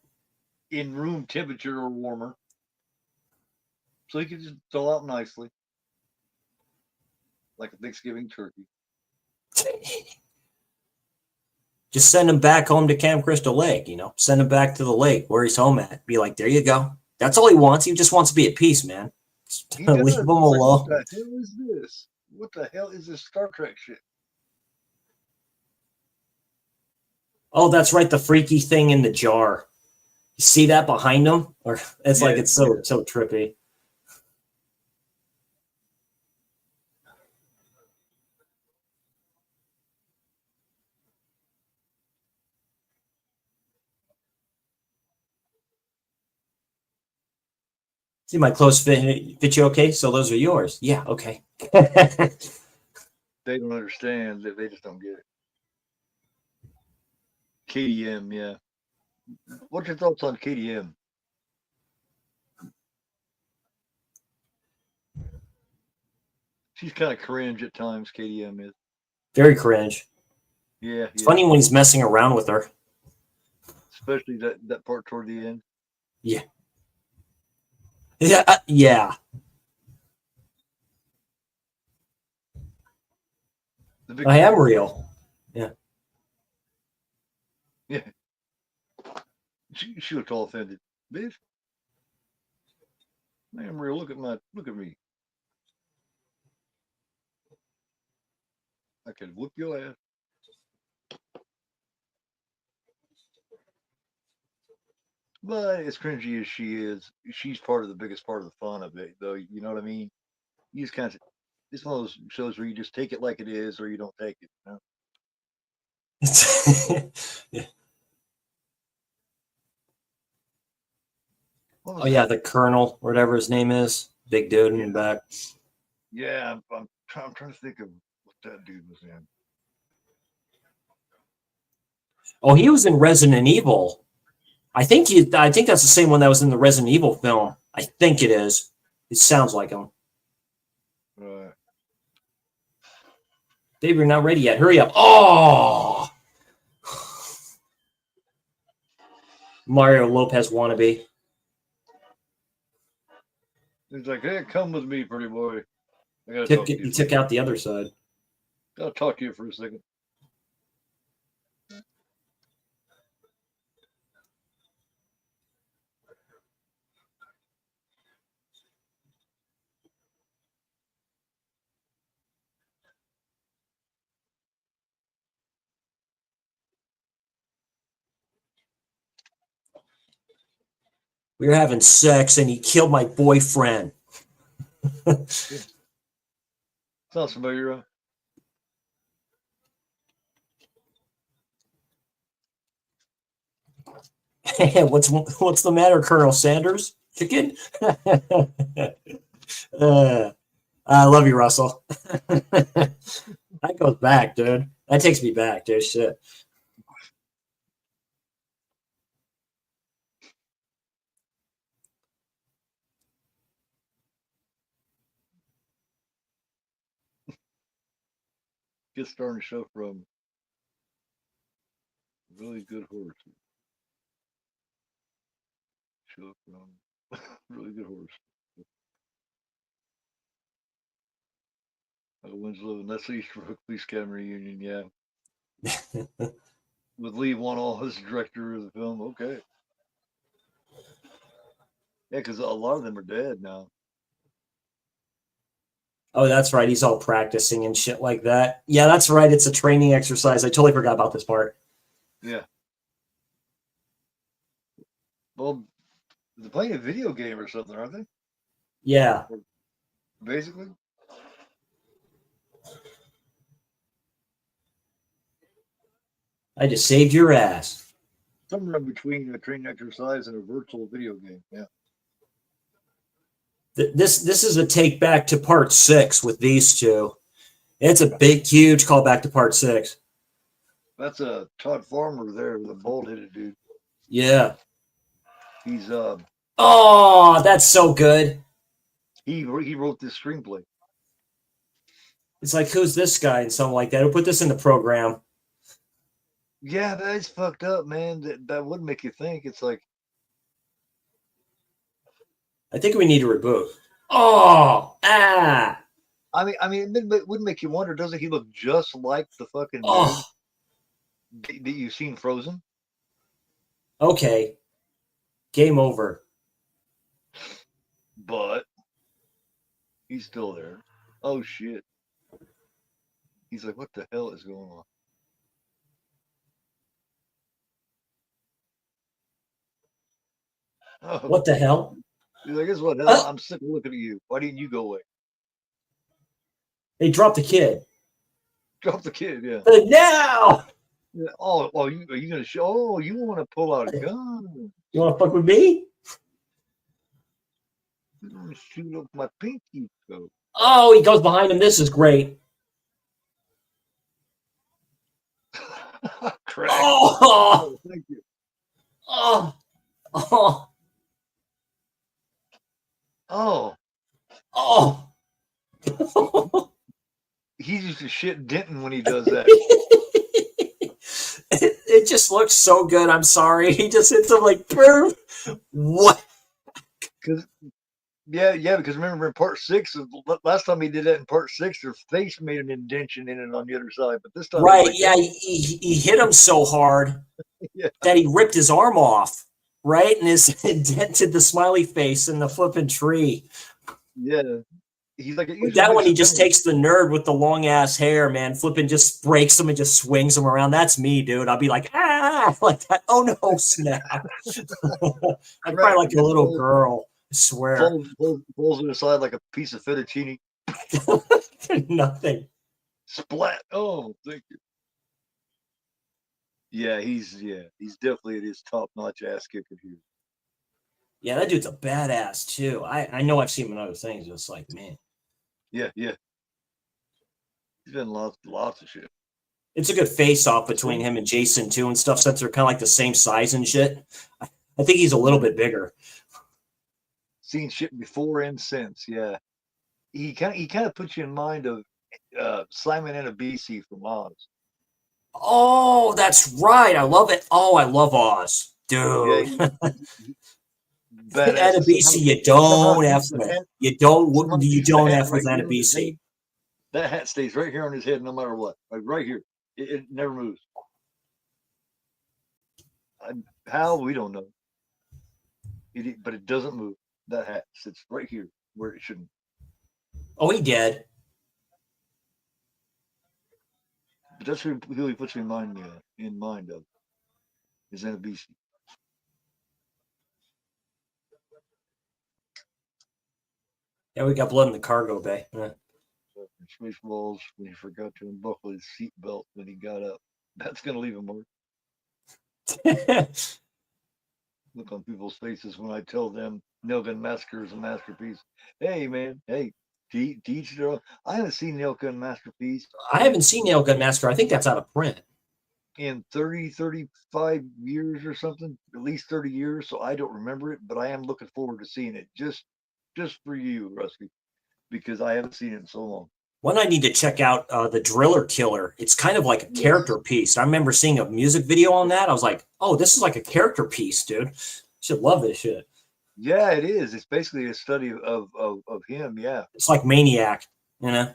In room temperature or warmer, so he could just thaw out nicely, like a Thanksgiving turkey. Just send him back home to Camp Crystal Lake, you know? Send him back to the lake where he's home at. Be like, there you go. That's all he wants. He just wants to be at peace, man. Leave him alone. Like, what the hell is this? What the hell is this Star Trek shit? Oh, that's right. The freaky thing in the jar. You see that behind him? Or it's like, it's so trippy. See, my clothes fit you okay, so those are yours. Yeah, okay. They don't understand. They just don't get it. KDM, yeah. What's your thoughts on KDM? She's kind of cringe at times. KDM is. Very cringe. Yeah, It's yeah. funny when he's messing around with her. Especially that part toward the end. Yeah. Yeah. Yeah. I am real. Yeah. Yeah. She looked all offended. Bitch. I am real. Look at me. I could whoop your ass. But as cringy as she is, she's part of the biggest part of the fun of it, though. You know what I mean? You just kind of, it's one of those shows where you just take it like it is, or you don't take it. You know? Yeah. Oh yeah, the Colonel, whatever his name is, big dude in the back. Yeah, I'm trying to think of what that dude was in. Oh, he was in Resident Evil. I think that's the same one that was in the Resident Evil film. I think it is. It sounds like him. Right. Dave, you're not ready yet. Hurry up. Oh! Mario Lopez wannabe. He's like, hey, come with me, pretty boy. I gotta talk to you. He took out the other side. I'll talk to you for a second. We were having sex and he killed my boyfriend. Sounds familiar. What's the matter, Colonel Sanders? Chicken? I love you, Russell. That goes back, dude. That takes me back, dude. Shit. Get starting to show from really good horse. Show from really good horse. Winslow, and that's the Easterbrook Police Academy reunion, yeah. With Lee Wannall as the director of the film, okay. Yeah, because a lot of them are dead now. Oh, that's right. He's all practicing and shit like that. Yeah, that's right. It's a training exercise. I totally forgot about this part. Yeah. Well, they're playing a video game or something, aren't they? Yeah. Basically. I just saved your ass. Somewhere between a training exercise and a virtual video game. Yeah. This is a take back to part 6 with these two. It's a big, huge callback to part 6. That's a Todd Farmer there, the bald-headed dude. Yeah. He's Oh, that's so good. He wrote this screenplay. It's like, who's this guy and something like that? Who put this in the program? Yeah, that is fucked up, man. That would make you think. It's like, I think we need to reboot. Oh, ah. I mean, it would make you wonder. Doesn't he look just like the fucking dude that you've seen Frozen? Okay. Game over. But he's still there. Oh shit. He's like, what the hell is going on? Oh, what the hell? He's like, guess what? I'm sick of looking at you. Why didn't you go away? They dropped the kid. Drop the kid, yeah. Now! Yeah. Oh, are you gonna show? Oh, you want to pull out a gun? You want to fuck with me? Shoot up my pinky toe. Oh, he goes behind him. This is great. Crack. Oh, Oh, thank you. oh, oh, Oh, oh. he's used to shit Denton when he does that. It just looks so good. I'm sorry. He just hits him like, perf. What? Because because remember in part 6, last time he did that in part 6, their face made an indention in it on the other side, but this time, Right? like, Yeah, he hit him so hard yeah, that he ripped his arm off. Right, and his dented the smiley face in the flipping tree. yeah. He's like, it But usually that one, makes he a just penalty. takes the nerd with the long ass hair, man. Flipping just breaks him and just swings him around. That's me, dude. I'll be like, ah, like that. Oh no, snap! I'm probably like a little girl. I swear. Pulls it aside like a piece of fettuccine. Nothing. Splat. Oh, thank you. Yeah, he's definitely at his top notch ass kicker here. Yeah, that dude's a badass too. I know I've seen him in other things. Just like, man, Yeah. He's been lots of shit. it's a good face off between him and Jason too and stuff. Since they're kind of like the same size and shit. I think he's a little bit bigger. Seen shit before and since. Yeah, he kind of puts you in mind of Simon and Abisi from Oz. Oh, that's right. I love it. Oh, I love Oz, dude. Yeah, Anabisi, you don't F with. You don't F with Anabisi. That hat stays right here on his head no matter what. Like right here. It never moves. How? We don't know. But it doesn't move. That hat sits right here where it shouldn't. Oh, he did. But that's who he puts in mind of. Is Anabisi. Yeah, we got blood in the cargo bay. Yeah. Spaceballs when he forgot to unbuckle his seatbelt when he got up. That's going to leave him mark. Look on people's faces when I tell them Nail Gun Massacre is a masterpiece. Hey, man. Hey, teach their own. I haven't seen Nail Gun Masterpiece. I haven't seen Nail Gun Massacre. I think that's out of print. In 30, 35 years or something, at least 30 years. So I don't remember it, but I am looking forward to seeing it just for you, Rusty, because I haven't seen it in so long. One, I need to check out the Driller Killer. It's kind of like a character piece. I remember seeing a music video on that. I was like, oh, this is like a character piece, dude. Should love this shit. Yeah, it is. It's basically a study of him. Yeah. It's like Maniac, you know?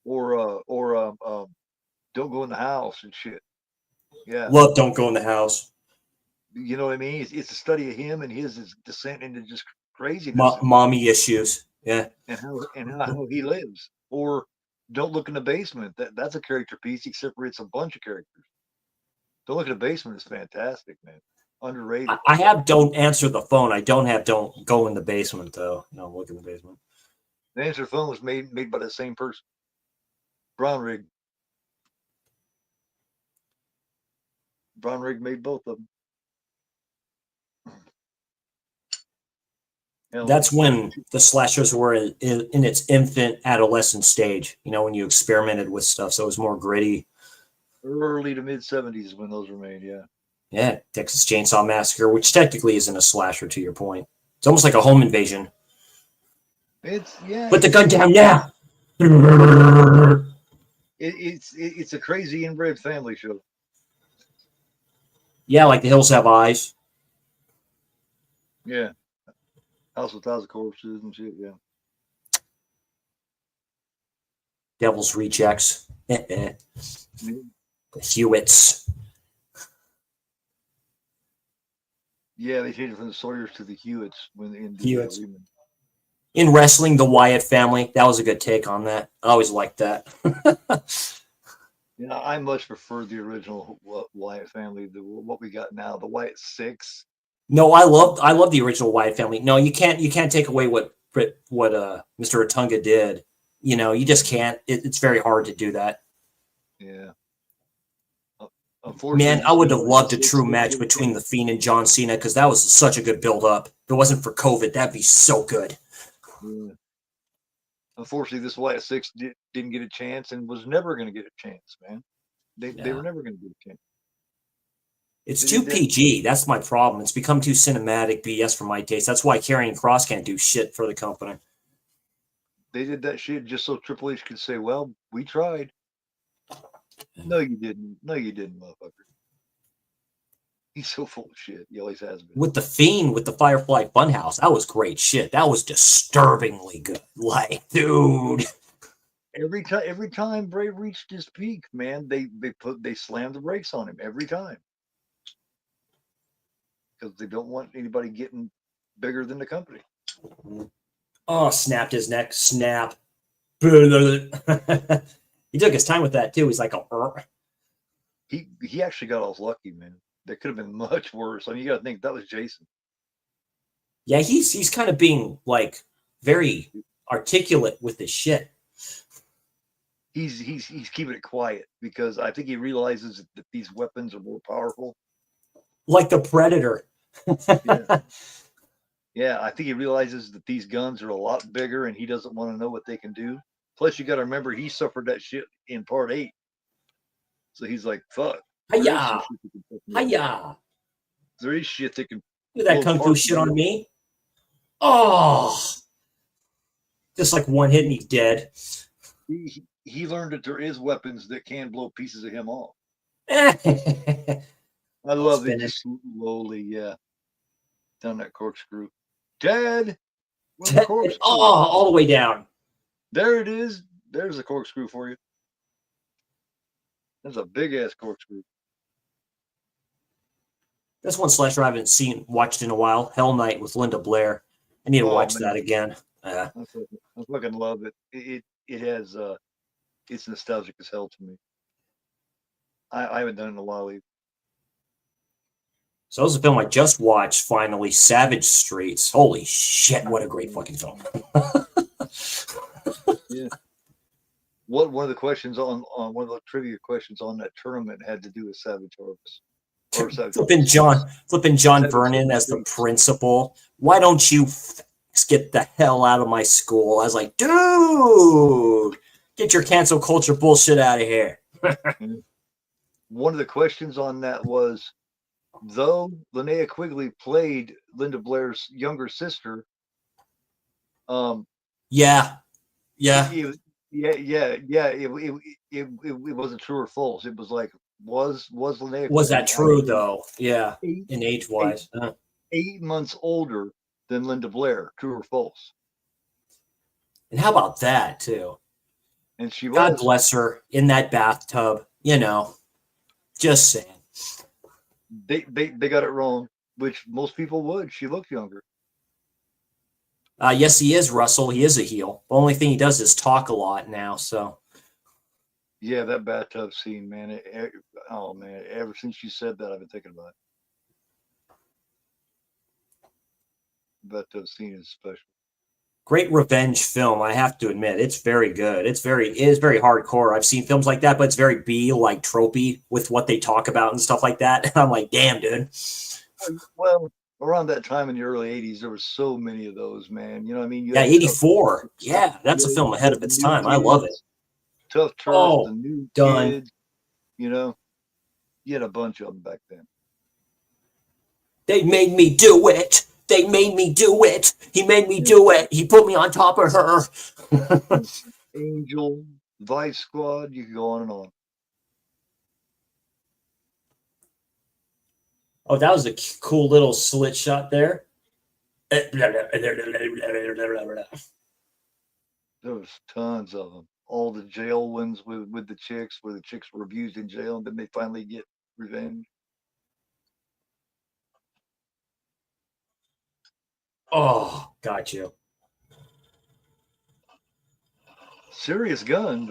Or Don't Go in the House and shit. Yeah. Love Don't Go in the House. You know what I mean? It's a study of him and his descent into just craziness. Mommy issues. Yeah. And how he lives. Or Don't Look in the Basement. That's a character piece, except for it's a bunch of characters. Don't Look in the Basement is fantastic, man. Underrated. I have Don't Answer the Phone. I don't have Don't Go in the Basement, though. No, Look in the Basement. The Answer the Phone was made by the same person. Brown Rig made both of them. That's when the slashers were in its infant adolescent stage, you know, when you experimented with stuff. So it was more gritty. Early to mid 70s when those were made, yeah. Yeah, Texas Chainsaw Massacre, which technically isn't a slasher, to your point. It's almost like a home invasion. Put the gun down now. It's a crazy inbred family show. Yeah, like The Hills Have Eyes. Yeah. House with 1,000 Corpses and shit, yeah. Devil's Rejects. The Hewitts. Yeah, they changed it from the Sawyers to the Hewitts when in the Hewitts. In wrestling, the Wyatt family. That was a good take on that. I always liked that. Yeah, I much prefer the original Wyatt family. What we got now, the Wyatt Six. No, I love the original Wyatt family. No, you can't take away what Mr. Otunga did. You know, you just can't. It's very hard to do that. Yeah. Man, I would have loved a true match between The Fiend and John Cena because that was such a good build up. If it wasn't for COVID, that'd be so good. Yeah. Unfortunately, this White Six didn't get a chance and was never going to get a chance, man. They were never going to get a chance. It's They too did that. PG. That's my problem. It's become too cinematic BS for my taste. That's why Karrion Kross can't do shit for the company. They did that shit just so Triple H could say, "Well, we tried." No, you didn't. No, you didn't, motherfucker. He's so full of shit. He always has been. With the Fiend, with the Firefly Funhouse, that was great shit. That was disturbingly good. Like, dude. Every time Bray reached his peak, man, they slammed the brakes on him every time because they don't want anybody getting bigger than the company. Oh, snapped his neck. Snap. He took his time with that too. He's like, He actually got off lucky, man. That could have been much worse. I mean, you got to think that was Jason. yeah, he's kind of being like very articulate with his shit. He's keeping it quiet because I think he realizes that these weapons are more powerful. Like the Predator. Yeah. Yeah, I think he realizes that these guns are a lot bigger and he doesn't want to know what they can do. Plus, you got to remember he suffered that shit in part 8. So he's like, fuck. Hiya! Hiya! There is shit that can. Do that kung fu shit on me. Oh! Just like one hit and he's dead. He learned that there is weapons that can blow pieces of him off. I I love it. Just slowly, yeah. Down that corkscrew. Dad! Where's the corkscrew? Oh, all the way down. There it is. There's a corkscrew for you. That's a big ass corkscrew. That's one slasher I haven't watched in a while. Hell Night with Linda Blair. I need to watch that again. I fucking love it. It has it's nostalgic as hell to me. I haven't done it in a while either. So that was a film I just watched finally, Savage Streets. Holy shit, what a great fucking film. Yeah. One of the questions on one of the trivia questions on that tournament had to do with Savage Harvest. Flipping John Vernon as the principal. Why don't you get the hell out of my school? I was like, dude, get your cancel culture bullshit out of here. One of the questions on that was, though Linnea Quigley played Linda Blair's younger sister, yeah. It wasn't true or false. It was like, was Linnea was that Quigley true though? Yeah, in age wise, 8 months older than Linda Blair? True or false? And how about that too? And she was. God bless her in that bathtub. You know, just saying. They got it wrong, which most people would. She looked younger. Yes, he is, Russell. He is a heel. The only thing he does is talk a lot now. So, yeah, that bathtub scene, man. Oh man, ever since you said that, I've been thinking about it. The bathtub scene is special. Great revenge film, I have to admit. It's very good. It is very hardcore. I've seen films like that, but it's very B, like tropey with what they talk about and stuff like that. And I'm like, damn, dude. Well, around that time in the early 80s, there were so many of those, man. You know what I mean? Yeah, 84. Yeah, that's a film ahead of its time. I love it. Tough Turf, the New done. Kids, you know, you had a bunch of them back then. They made me do it. They made me do it. He made me do it. He put me on top of her. Angel, Vice Squad, you can go on and on. Oh, that was a cool little slit shot there. There was tons of them. All the jail ones with the chicks, where the chicks were abused in jail, and then they finally get revenge. Oh, got you. Serious gun,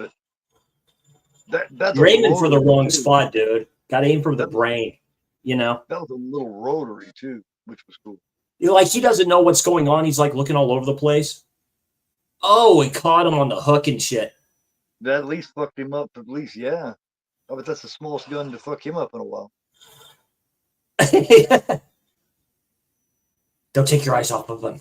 but that's you're aiming for the wrong spot, dude. Got to aim for the brain. You know, that was a little rotary too, which was cool. Like he doesn't know what's going on. He's like looking all over the place. Oh, he caught him on the hook and shit. That at least fucked him up. At least, yeah. Oh, but that's the smallest gun to fuck him up in a while. Don't take your eyes off of them.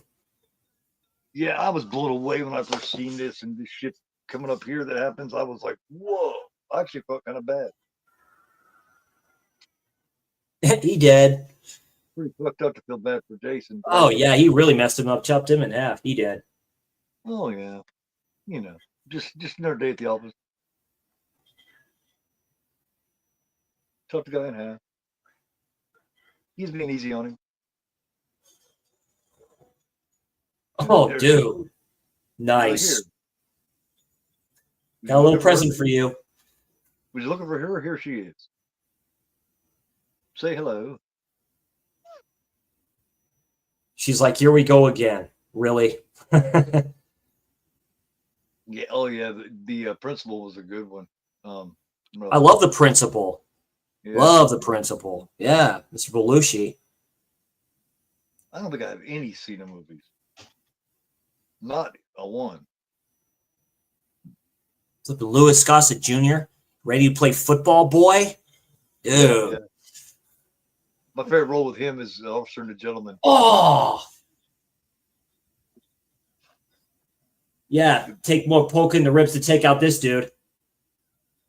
Yeah, I was blown away when I first seen this and this shit coming up here that happens. I was like, whoa. I actually felt kind of bad. He did. Pretty fucked up to feel bad for Jason. Oh, yeah, he really messed him up, chopped him in half. He did. Oh, yeah. Just another day at the office. Chopped the guy in half. He's being easy on him. Oh, dude. Nice. Got a little present for you. Was you looking for her? Here she is. Say hello. She's like, here we go again. Really? Yeah. Oh, yeah. The principal was a good one. I love the principal. Yeah. Love the principal. Yeah, Mr. Belushi. I don't think I have any Cena movies. Not a one. Flipping Louis Gossett Jr. Ready to play football, boy? Dude. Yeah. My favorite role with him is Officer and the Gentleman. Oh! Yeah, take more poke in the ribs to take out this dude.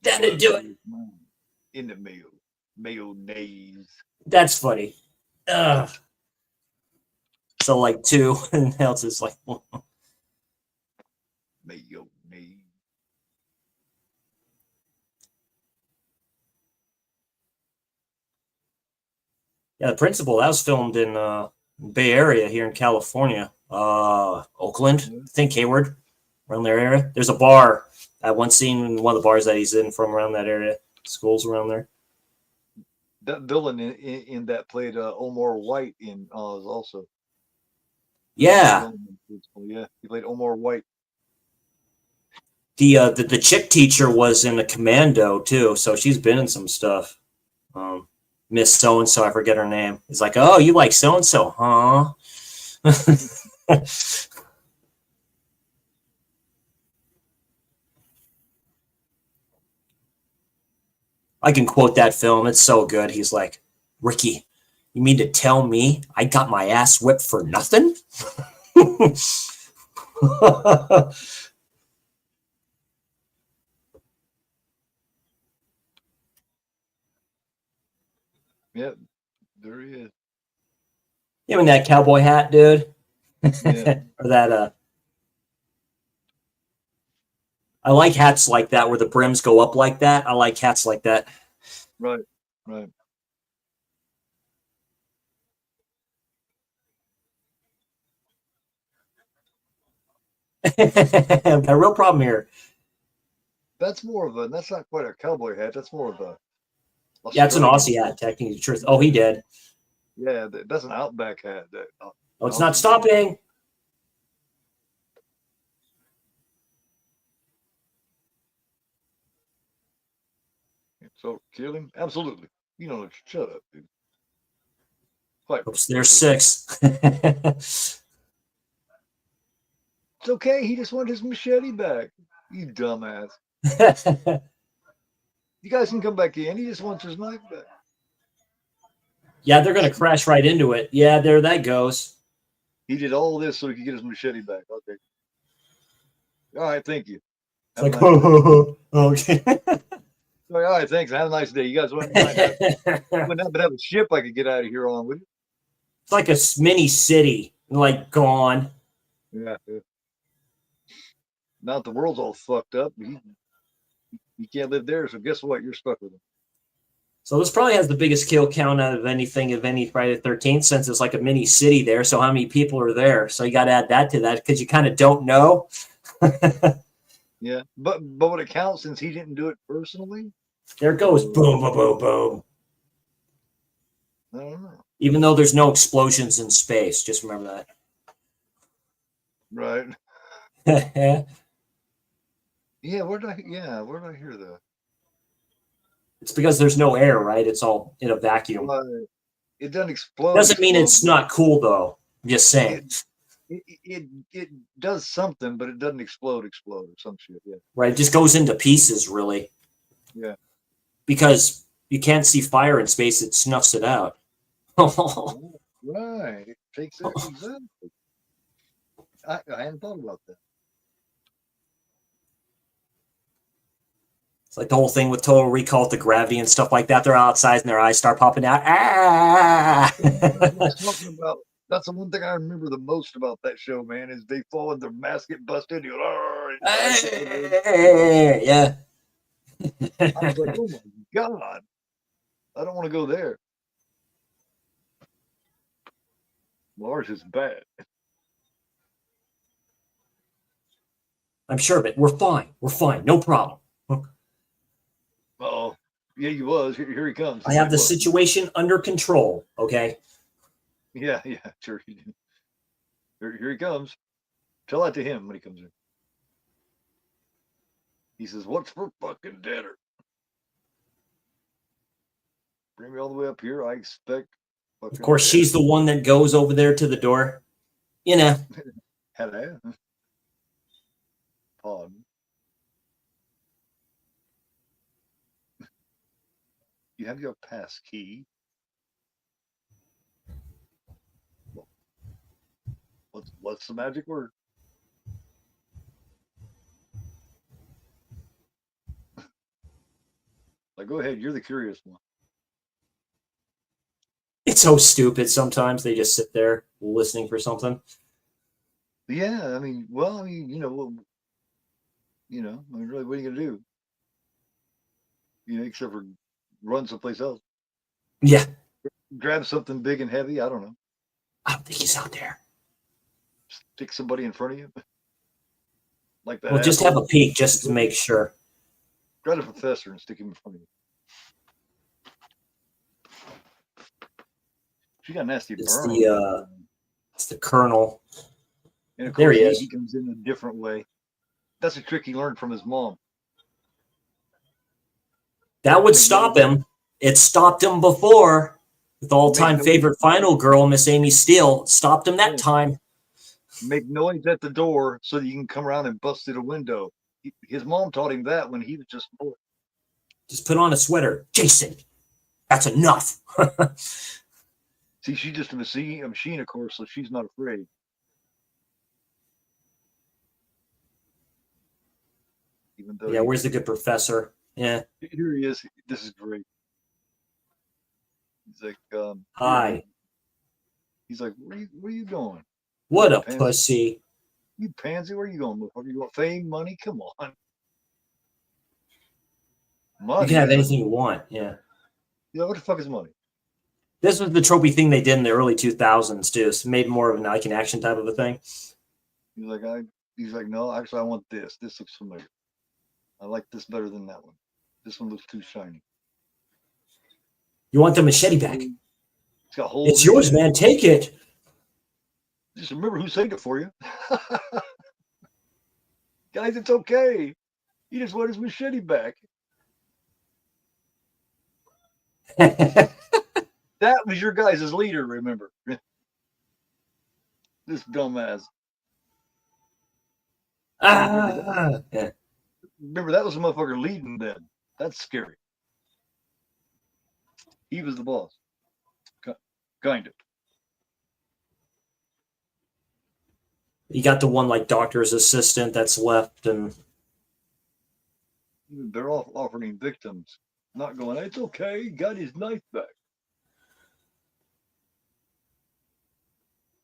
Then to do it. In the mayonnaise. That's funny. Ugh. So like two, and now it's just like one. Mayonnaise. Yeah, the principal, that was filmed in Bay Area here in California. Oakland, I think Hayward, around their area. There's a bar. That one scene in one of the bars that he's in from around that area. Schools around there. That villain in that played Omar White in Oz also. Yeah. Yeah, he played Omar White. The chick teacher was in the Commando too, so she's been in some stuff. Miss So and So, I forget her name. It's like, oh, you like so and so, huh? I can quote that film. It's so good. He's like, Ricky, you mean to tell me I got my ass whipped for nothing? Yep, there he is. Him in that cowboy hat, dude. Yeah. Or that I like hats like that where the brims go up like that. I like hats like that. Right, right. I've got a real problem here. That's not quite a cowboy hat. That's more of a Yeah, it's an Aussie hat, technically. Truth. Oh, he did. Yeah, that's an Outback hat. Oh, it's not stopping. So kill him? Absolutely. You know, shut up, dude. Fight. Oops, there's 6. It's okay. He just wanted his machete back. You dumbass. You guys can come back in. He just wants his knife back. Yeah, they're going to crash right into it. Yeah, there that goes. He did all this so he could get his machete back. Okay. All right, thank you. It's like, okay. All right, thanks. Have a nice day. You guys wouldn't have a ship I could get out of here on, would you? It's like a mini city, like gone. Yeah. Now that the world's all fucked up, you can't live there. So guess what? You're stuck with him. So this probably has the biggest kill count out of anything of any Friday the 13th, since it's like a mini city there. So how many people are there? So you got to add that to that because you kind of don't know. Yeah, but would it count since he didn't do it personally? There goes boom, boom, boom, boom. I don't know. Even though there's no explosions in space, just remember Right. that. Yeah, where did I hear that? It's because there's no air, right? It's all in a vacuum. It doesn't explode. Doesn't mean it's not cool, though. I'm just saying. It does something, but it doesn't explode or some shit. Yeah. Right. It just goes into pieces, really. Yeah. Because you can't see fire in space, it snuffs it out. Right. Exactly. I hadn't thought about that. It's like the whole thing with Total Recall, the gravity and stuff like that. They're outside and their eyes start popping out. Ah! That's what I'm talking about. That's the one thing I remember the most about that show, man, is they fall and their mask get busted. You go, Yeah. I was like, oh my God. I don't want to go there. Lars is bad. I'm sure of it. We're fine. We're fine. No problem. Oh, yeah, he was. Here he comes. I have the situation under control. Okay. Yeah, sure. Here he comes. Tell that to him when he comes in. He says, "What's for fucking dinner?" Bring me all the way up here. I expect. Of course, she's the one that goes over there to the door. You know. Hello. Pardon. You have your pass key. What's the magic word? Like, go ahead. You're the curious one. It's so stupid sometimes. They just sit there listening for something. Yeah, I mean, you know, I mean, really, what are you gonna do? You know, except for run someplace else. Yeah. Grab something big and heavy. I don't know. I don't think he's out there. Stick somebody in front of you. Like that. Well, just have a peek just to make sure. Grab a professor and stick him in front of you. She got a nasty burn. It's the colonel. And of course, there he is. He comes in a different way. That's a trick he learned from his mom. That would stop him. It stopped him before with all-time favorite final girl, Miss Amy Steele. Stopped him that time. Make noise at the door so that you can come around and bust through the window. His mom taught him that when he was just a boy. Just put on a sweater. Jason, that's enough. See, she's just a machine, of course, so she's not afraid. Even though where's the good professor? Yeah. Here he is. This is great. He's like, hi. He's like, where are you going? What a pussy. You pansy, where are you going? You want fame, money? Come on. Money. You can have anything you want, yeah. Yeah, what the fuck is money? This was the tropey thing they did in the early 2000s, too. It's made more of an like an action type of a thing. He's like, no, actually, I want this. This looks familiar. I like this better than that one. This one looks too shiny. You want the machete back? It's got holes. It's yours, man. Take it. Just remember who saved it for you. Guys, it's okay. He just want his machete back. That was your guys' leader, remember? This dumbass. Yeah. Remember, that was the motherfucker leading them. That's scary. He was the boss. Kind of. You got the one like doctor's assistant that's left, and they're all offering victims, not going, it's okay, he got his knife back.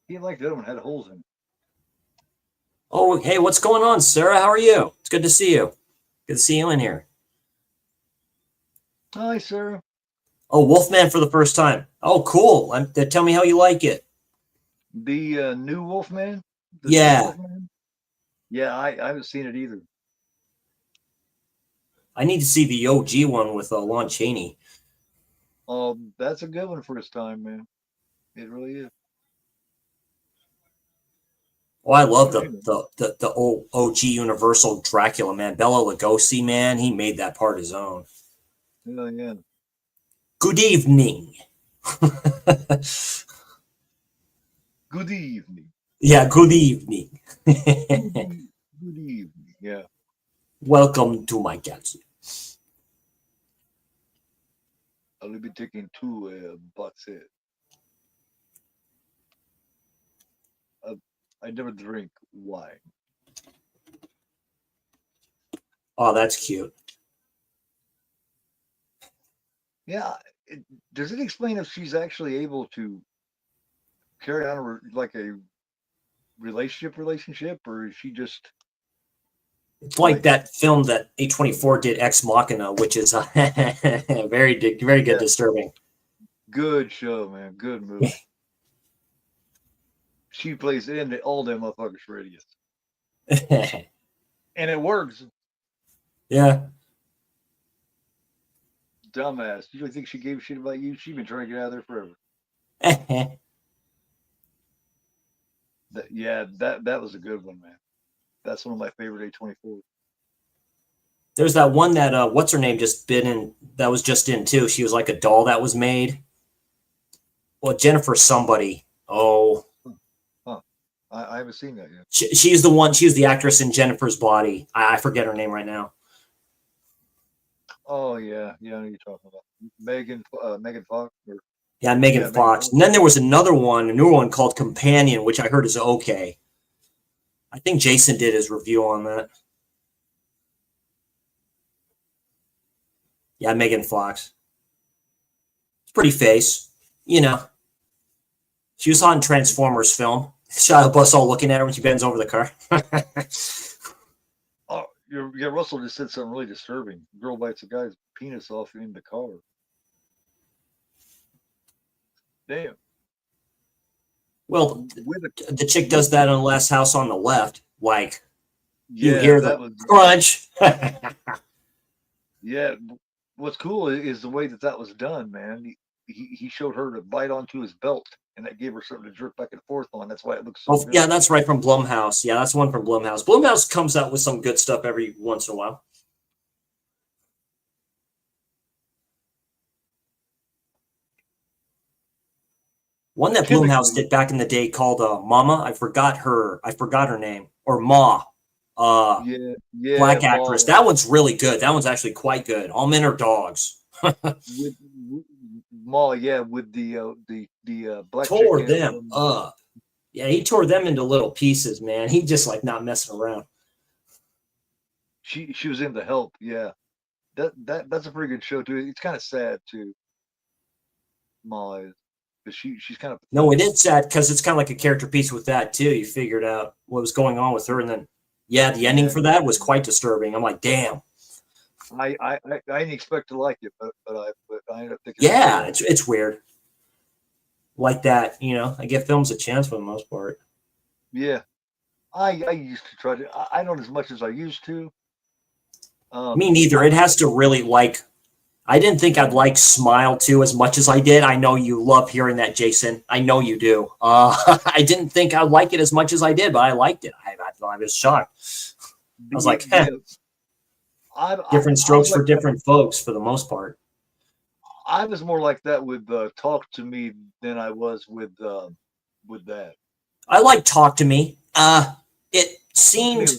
He didn't like the other one, had holes in it. Oh, hey, what's going on, Sarah? How are you? It's good to see you. Good to see you in here. Hi, Sarah. Oh, Wolfman for the first time. Oh, cool. Tell me how you like it. The new Wolfman? Yeah. Wolfman? Yeah, I haven't seen it either. I need to see the OG one with Lon Chaney. That's a good one for his time, man. It really is. Oh, I love the old OG Universal Dracula, man. Bela Lugosi, man, he made that part his own. Yeah. Good evening. Good evening. Yeah, good evening. Good evening, yeah. Welcome to my castle. I'll be taking 2 boxes. I never drink wine. Oh, that's cute. Yeah. Does it explain if she's actually able to carry on like a relationship, or is she just It's like that film that A24 did, Ex Machina, which is very good, disturbing. Good show, man. Good movie. She plays in all them motherfuckers for idiots. And it works. Yeah. Dumbass. You don't think she gave a shit about you? She's been trying to get out of there forever. That was a good one, man. That's one of my favorite A24. There's that one that what's her name just been in, that was just in too. She was like a doll that was made. Well, Jennifer somebody. Oh. Huh. I haven't seen that yet. She's the one, she's the actress in Jennifer's Body. I forget her name right now. Oh yeah, I know you're talking about Megan Fox. Yeah, Megan Fox. And then there was another one, a newer one called Companion, which I heard is okay. I think Jason did his review on that. Yeah, Megan Fox. It's pretty face, you know. She was on Transformers film. Shia LaBeouf all looking at her when she bends over the car. Oh, yeah, Russell just said something really disturbing. Girl bites a guy's penis off in the car. Damn. Well, the chick does that on Last House on the Left. Like, you Yeah, hear that the was crunch. yeah. What's cool is the way that was done, man. He showed her to bite onto his belt, and that gave her something to jerk back and forth on. That's why it looks so good. Yeah, that's right, from Blumhouse. Yeah, that's one from Blumhouse. Blumhouse comes out with some good stuff every once in a while. One that Blumhouse did back in the day called Mama. I forgot her name. Or Ma. Yeah, Black actress. That one's really good. That one's actually quite good. All men are dogs. with Ma, yeah, with the black tore chick them up. Yeah, he tore them into little pieces, man. He just like not messing around. She was in The Help, yeah. That's a pretty good show too. It's kind of sad too. Ma is, but she's kind of no, it is sad because it's kind of like a character piece with that too. You figured out what was going on with her, and then the ending for that was quite disturbing. I'm like, damn. I didn't expect to like it, but I ended up thinking. Yeah, it's weird. Like that, you know. I give films a chance for the most part. Yeah, I used to try to. I don't as much as I used to. Me neither. It has to really like. I didn't think I'd like Smile 2 as much as I did. I know you love hearing that, Jason. I know you do. I didn't think I'd like it as much as I did, but I liked it. I was shocked. I was like, different strokes for different folks for the most part. I was more like that with Talk to Me than I was with that. I like Talk to Me. It seemed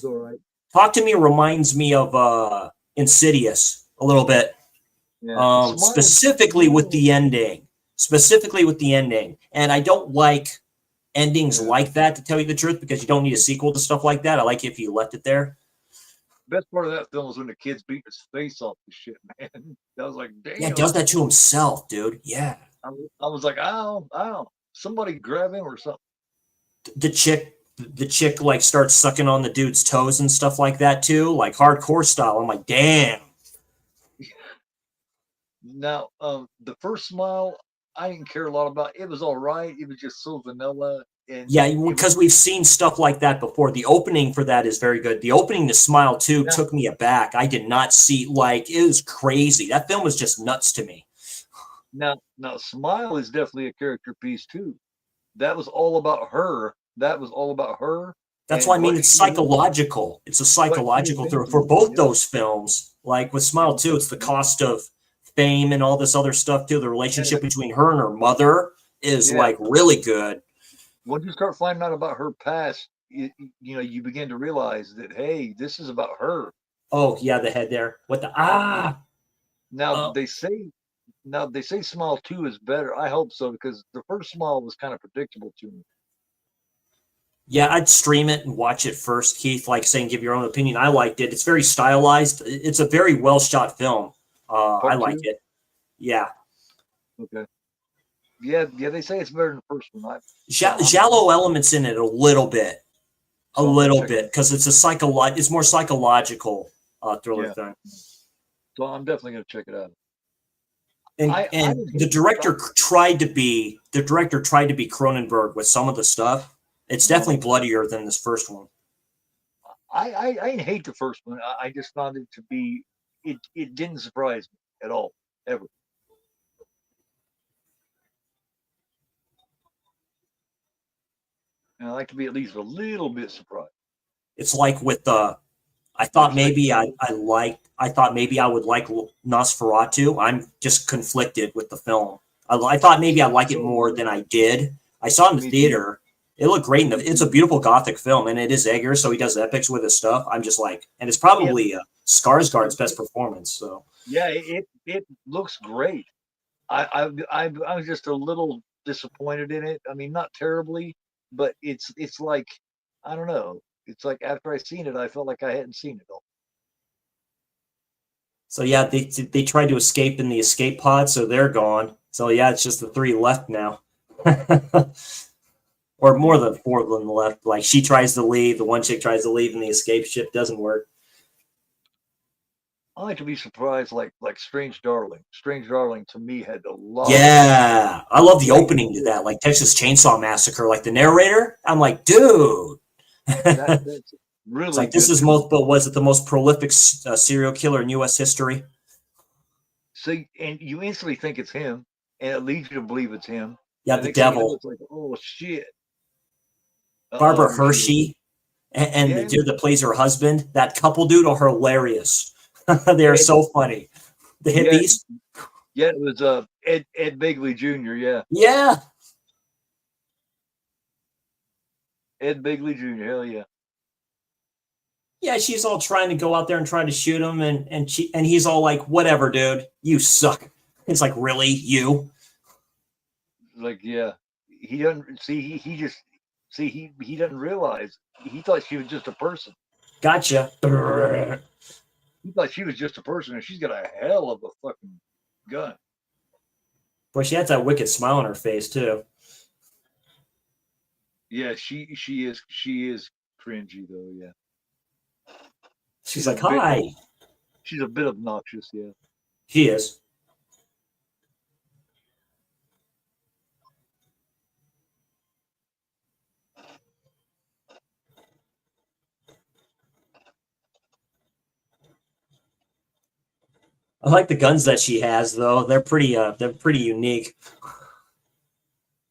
Talk to Me reminds me of Insidious a little bit. Yeah. Specifically with the ending. And I don't like endings like that, to tell you the truth, because you don't need a sequel to stuff like that. I like it if you left it there. Best part of that film was when the kid's beating his face off the shit, man. I was like, damn. Yeah, he does that to himself, dude. Yeah. I was like, ow. Somebody grab him or something. The chick like starts sucking on the dude's toes and stuff like that too, like hardcore style. I'm like, damn. Now, the first Smile, I didn't care a lot about. It was all right. It was just so vanilla. And yeah, because we've seen stuff like that before. The opening for that is very good. The opening to Smile 2 took me aback. I did not see, like, it was crazy. That film was just nuts to me. Now, Smile is definitely a character piece too. That was all about her. That's why I mean it's psychological. It's a psychological thriller for both those films. Like with Smile 2, it's the cost of fame and all this other stuff too. The relationship between her and her mother is like really good. Once you start finding out about her past, you begin to realize that, hey, this is about her. Oh yeah, the head there. What the Now they say Smile 2 is better. I hope so, because the first Smile was kind of predictable to me. Yeah, I'd stream it and watch it first, Keith. Like saying, give your own opinion. I liked it. It's very stylized. It's a very well shot film. I Part like two? it. Yeah, Okay. Yeah, yeah, they say it's better than the first one. Shallow elements in it a So I'm gonna little check it bit, out. because it's more psychological thriller Yeah. thing. So I'm definitely gonna check it out. I And didn't the hate director tried to be Cronenberg with some of the stuff. It's definitely bloodier than this first one. I didn't hate the first one. I just found it to be it didn't surprise me at all, ever. And I like to be at least a little bit surprised. It's like with I Like thought second maybe Sight. I thought maybe I would like Nosferatu. I'm just conflicted with the film. I thought maybe I like it So more than I did. I saw it in the me too. theater. It looked great. It's a beautiful gothic film, and it is Egger, so he does epics with his stuff. I'm just like, and it's Yeah, probably Skarsgård's best performance. So yeah, it looks great. I was just a little disappointed in it. I mean, not terribly, but it's like I don't know. It's like after I seen it, I felt like I hadn't seen it all. so yeah, they tried to escape in the escape pod, so they're gone. So yeah, it's just the three left now. Or more than four than left. Like she tries to leave, the one chick tries to leave, and the escape ship doesn't work. I like to be surprised, like Strange Darling. Strange Darling to me had a lot of Yeah, I love the great opening to that, like Texas Chainsaw Massacre, like the narrator. I'm like, dude, it's that's really like this good is too. most, but was it the most prolific serial killer in U.S. history? So and you instantly think it's him, and it leads you to believe it's him. Yeah, And the the next thing you know, devil, it's like, oh shit. Barbara Here she is. Hershey, and the Yeah, dude that plays her husband. That couple dude are hilarious. They are Ed, so funny. The yeah, hippies, yeah. It was Ed Begley Jr. Yeah, yeah. Ed Begley Jr. Hell yeah. Yeah, she's all trying to go out there and try to shoot him, and he's all like, "Whatever, dude, you suck." It's like, really, you? Like yeah, he doesn't see. He just see he doesn't realize. He thought she was just a person. Gotcha. He thought she was just a person, and she's got a hell of a fucking gun. Boy, she has that wicked smile on her face too. Yeah, she is cringy though. Yeah, She's she's a like, bit "Hi." she's a bit obnoxious. Yeah. She is. I like the guns that she has, though. They're pretty unique.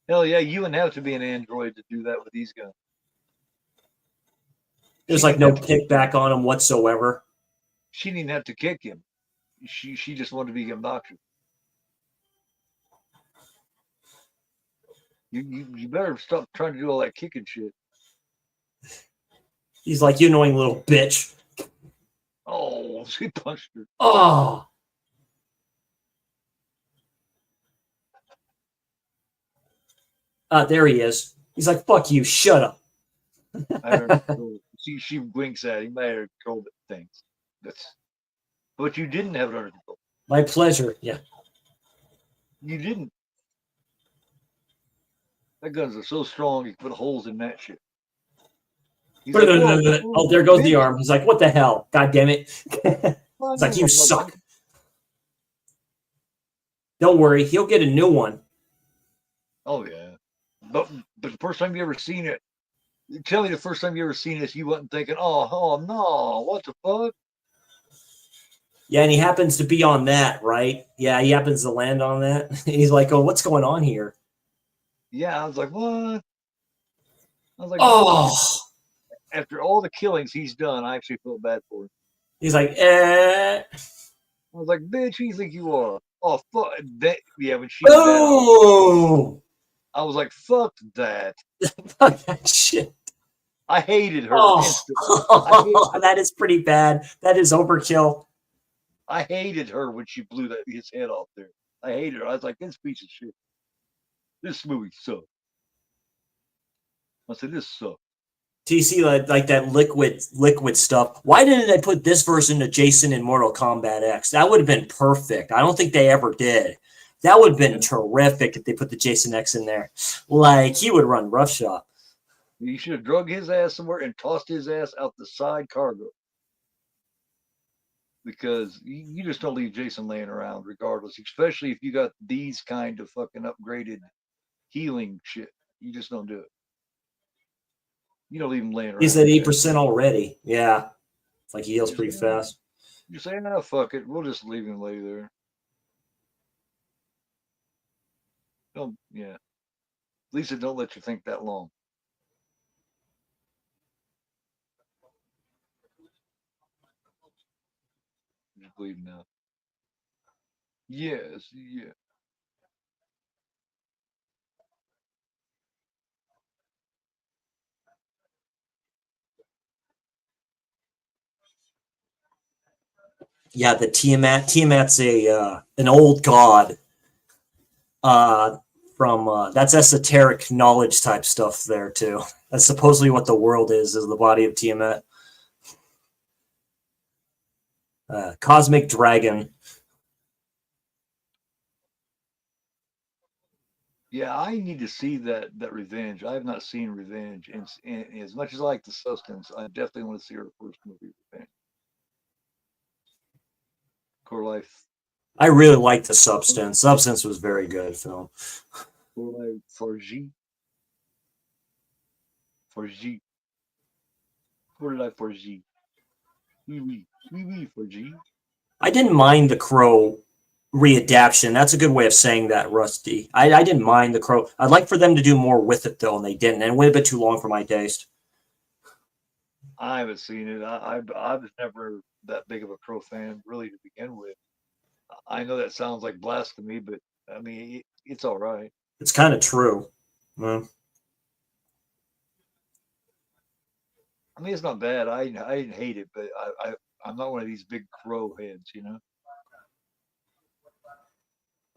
Hell yeah, you wouldn't have to be an android to do that with these guns. She There's like didn't no have to kick him. kickback on them whatsoever. She didn't have to kick him. She just wanted to be obnoxious. You better stop trying to do all that kicking shit. He's like, "You annoying little bitch." Oh, she punched her. Oh, there he is. He's like, "Fuck you, shut up." I don't know. She winks at him. I had her control things. But you didn't have it under control. My pleasure. Yeah. You didn't. That guns are so strong you can put holes in that shit. He's like, whoa, Oh, there goes the bitch. arm. He's like, "What the hell? God damn it!" Well, It's like, no, "You suck." Don't worry, he'll get a new one. Oh yeah. But the first time you ever seen it, tell me the first time you ever seen this, you wasn't thinking, oh no, what the fuck? Yeah, and he happens to be on that, right? Yeah, he happens to land on that. He's like, "Oh, what's going on here?" Yeah, I was like, what? I was like, Oh, after all the killings he's done, I actually felt bad for him. he's like, "Eh." I was like, bitch, who you think you are? Oh fuck that. Yeah, when she did that, Boom! I was like, fuck that. Fuck that shit. I hated her instantly. Oh, that is pretty bad. That is overkill. I hated her when she blew his head off there. I hated her. I was like, this piece of shit. This movie sucked. I said, this sucked. Do you see like that liquid stuff? Why didn't they put this version of Jason in Mortal Kombat X? That would have been perfect. I don't think they ever did. That would have been terrific if they put the Jason X in there. Like, he would run roughshod. You should have drug his ass somewhere and tossed his ass out the side cargo. Because you just don't leave Jason laying around regardless, especially if you got these kind of fucking upgraded healing shit. You just don't do it. You don't leave him laying around. He's at 8% already. Yeah. It's like he heals pretty fast. You say, no, fuck it. We'll just leave him lay there. Don't, yeah. At least it don't let you think that long. Just bleeding out. Yes, yeah. Yeah, the Tiamat. Tiamat's an old god. From that's esoteric knowledge type stuff there too. That's supposedly what the world is the body of Tiamat. Cosmic dragon. Yeah, I need to see that Revenge. I have not seen Revenge, and as much as I like the Substance, I definitely want to see her first movie, Revenge. Core Life. I really liked the Substance. Substance was very good film. Core Life for G. For G. Core Life for G. Oui, for G. I didn't mind the Crow readaptation. That's a good way of saying that, Rusty. I didn't mind the Crow. I'd like for them to do more with it though, and they didn't. And it went a bit too long for my taste. I haven't seen it. I was never that big of a Crow fan, really, to begin with. I know that sounds like blasphemy, but I mean, it's all right. It's kind of true. Yeah. I mean, it's not bad. I didn't hate it, but I'm not one of these big Crow heads, you know.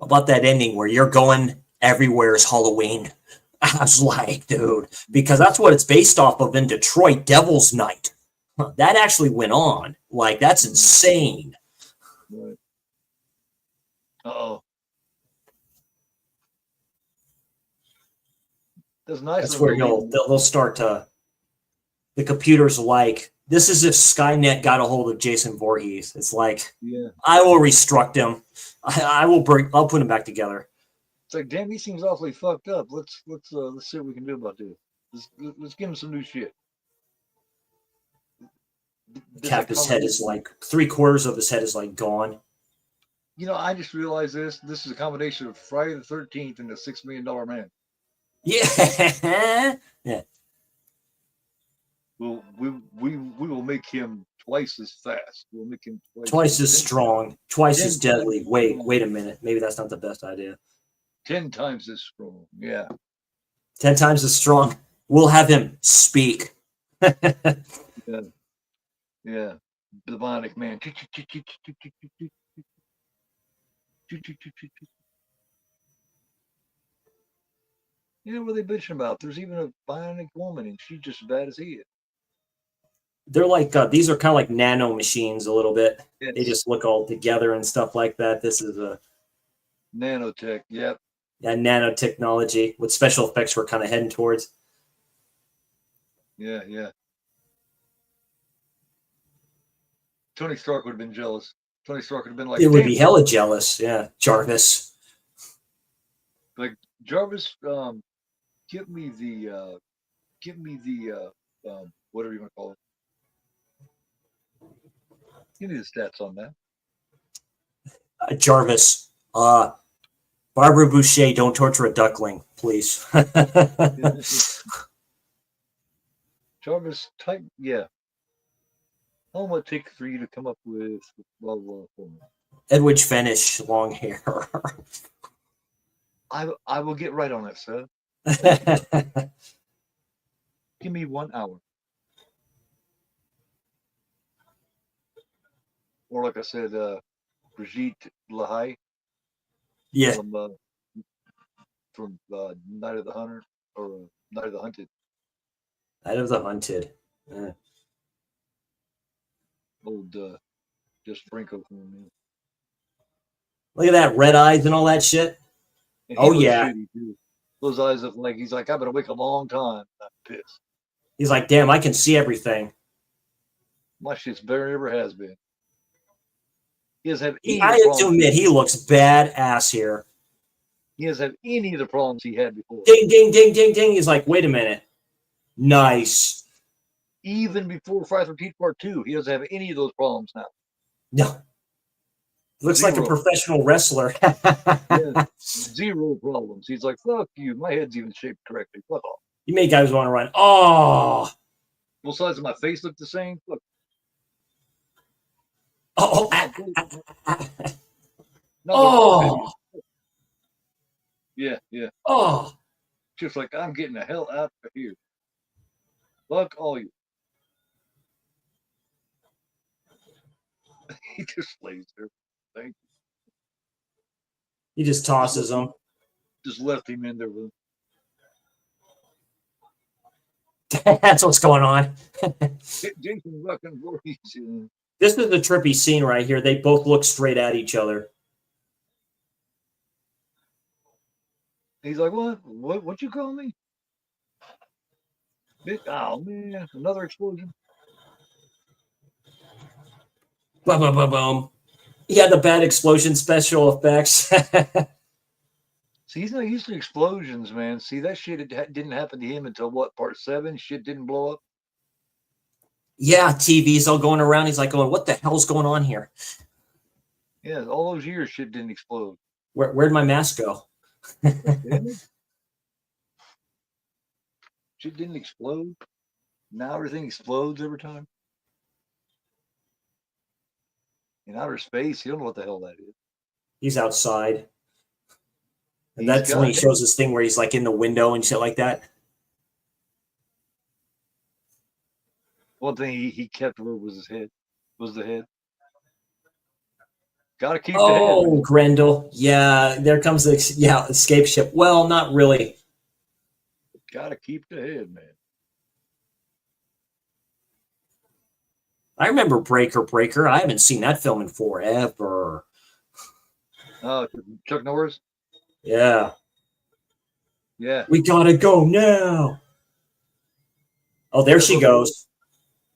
About that ending where you're going everywhere is Halloween. I was like, dude, because that's what it's based off of in Detroit, Devil's Night. That actually went on. Like, that's insane. Right. Uh-oh. That's nice. That's where they'll start to. The computer's like, this is if Skynet got a hold of Jason Voorhees. It's like, yeah, I will restruct him. I'll put him back together. It's like, damn, he seems awfully fucked up. Let's see what we can do about this. Let's give him some new shit. His head is like 3/4 of his head is like gone. You know, I just realized this. This is a combination of Friday the 13th and the $6 Million Man. Yeah. Yeah. Well, we will make him twice as fast. We'll make him twice as strong, twice as deadly. Wait a minute. Maybe that's not the best idea. 10 times as strong. Yeah. 10 times as strong. We'll have him speak. Yeah. Yeah. The Bionic Man. You know what are they bitching about? There's even a bionic woman, and she's just as bad as he is. They're like these are kind of like nano machines a little bit. Yes. They just look all together and stuff like that. This is a nanotech. Yep. Yeah, nanotechnology. What special effects we're kind of heading towards. Yeah, yeah. Tony Stark would have been jealous. Tony Stark would have been like, it would be hella jealous. Yeah, Jarvis. Like, Jarvis, give me the whatever you want to call it. Give me the stats on that. Jarvis, Barbara Boucher, don't torture a duckling, please. Jarvis, type, yeah. How long will it take for you to come up with blah, blah, blah? Edwidge Finish, long hair. I will get right on it, sir. Give me 1 hour. Or like I said, Brigitte Lahaye. Yeah. From Night of the Hunter or Night of the Hunted. Night of the Hunted. Old just Franco for me. Look at that, red eyes and all that shit. And he Oh looks yeah. shitty too. Those eyes look like he's like, I've been awake a long time. I'm pissed. He's like, damn, I can see everything. My shit's better than it ever has been. He doesn't have any I of the have to problems. admit, he looks badass here. He doesn't have any of the problems he had before. Ding, ding, ding, ding, ding. He's like, wait a minute. Nice. Even before Friday the 13th Part 2, he doesn't have any of those problems now. No. Looks like a professional wrestler. Yeah, zero problems. He's like, fuck you. My head's even shaped correctly. Fuck off. You make guys want to run. Oh. Both sides of my face look the same. Look. Oh. No, Oh. Yeah, yeah. Oh. Just like, I'm getting the hell out of here. Fuck all you. He just lays there. Thank you. He just tosses them. Just left him in there with him. That's what's going on. Jason fucking Voorhees. This is the trippy scene right here. They both look straight at each other. He's like, what you call me? Oh man, another explosion. Boom, boom, boom, boom. He had the bad explosion special effects. See, he's not used to explosions, man. See, that shit didn't happen to him until what, Part 7? Shit didn't blow up. Yeah, TV's all going around. He's like going, what the hell's going on here? Yeah, all those years shit didn't explode. Where'd my mask go? Shit didn't explode. Now everything explodes every time. In outer space, you don't know what the hell that is. He's outside. And that's when he shows this thing where he's like in the window and shit like that. One thing he kept was his head. Was the head. Gotta keep the head. Oh, Grendel. Yeah, there comes the escape ship. Well, not really. Gotta keep the head, man. I remember Breaker. I haven't seen that film in forever. Oh, Chuck Norris? Yeah. Yeah. We gotta go now. Oh, there she goes.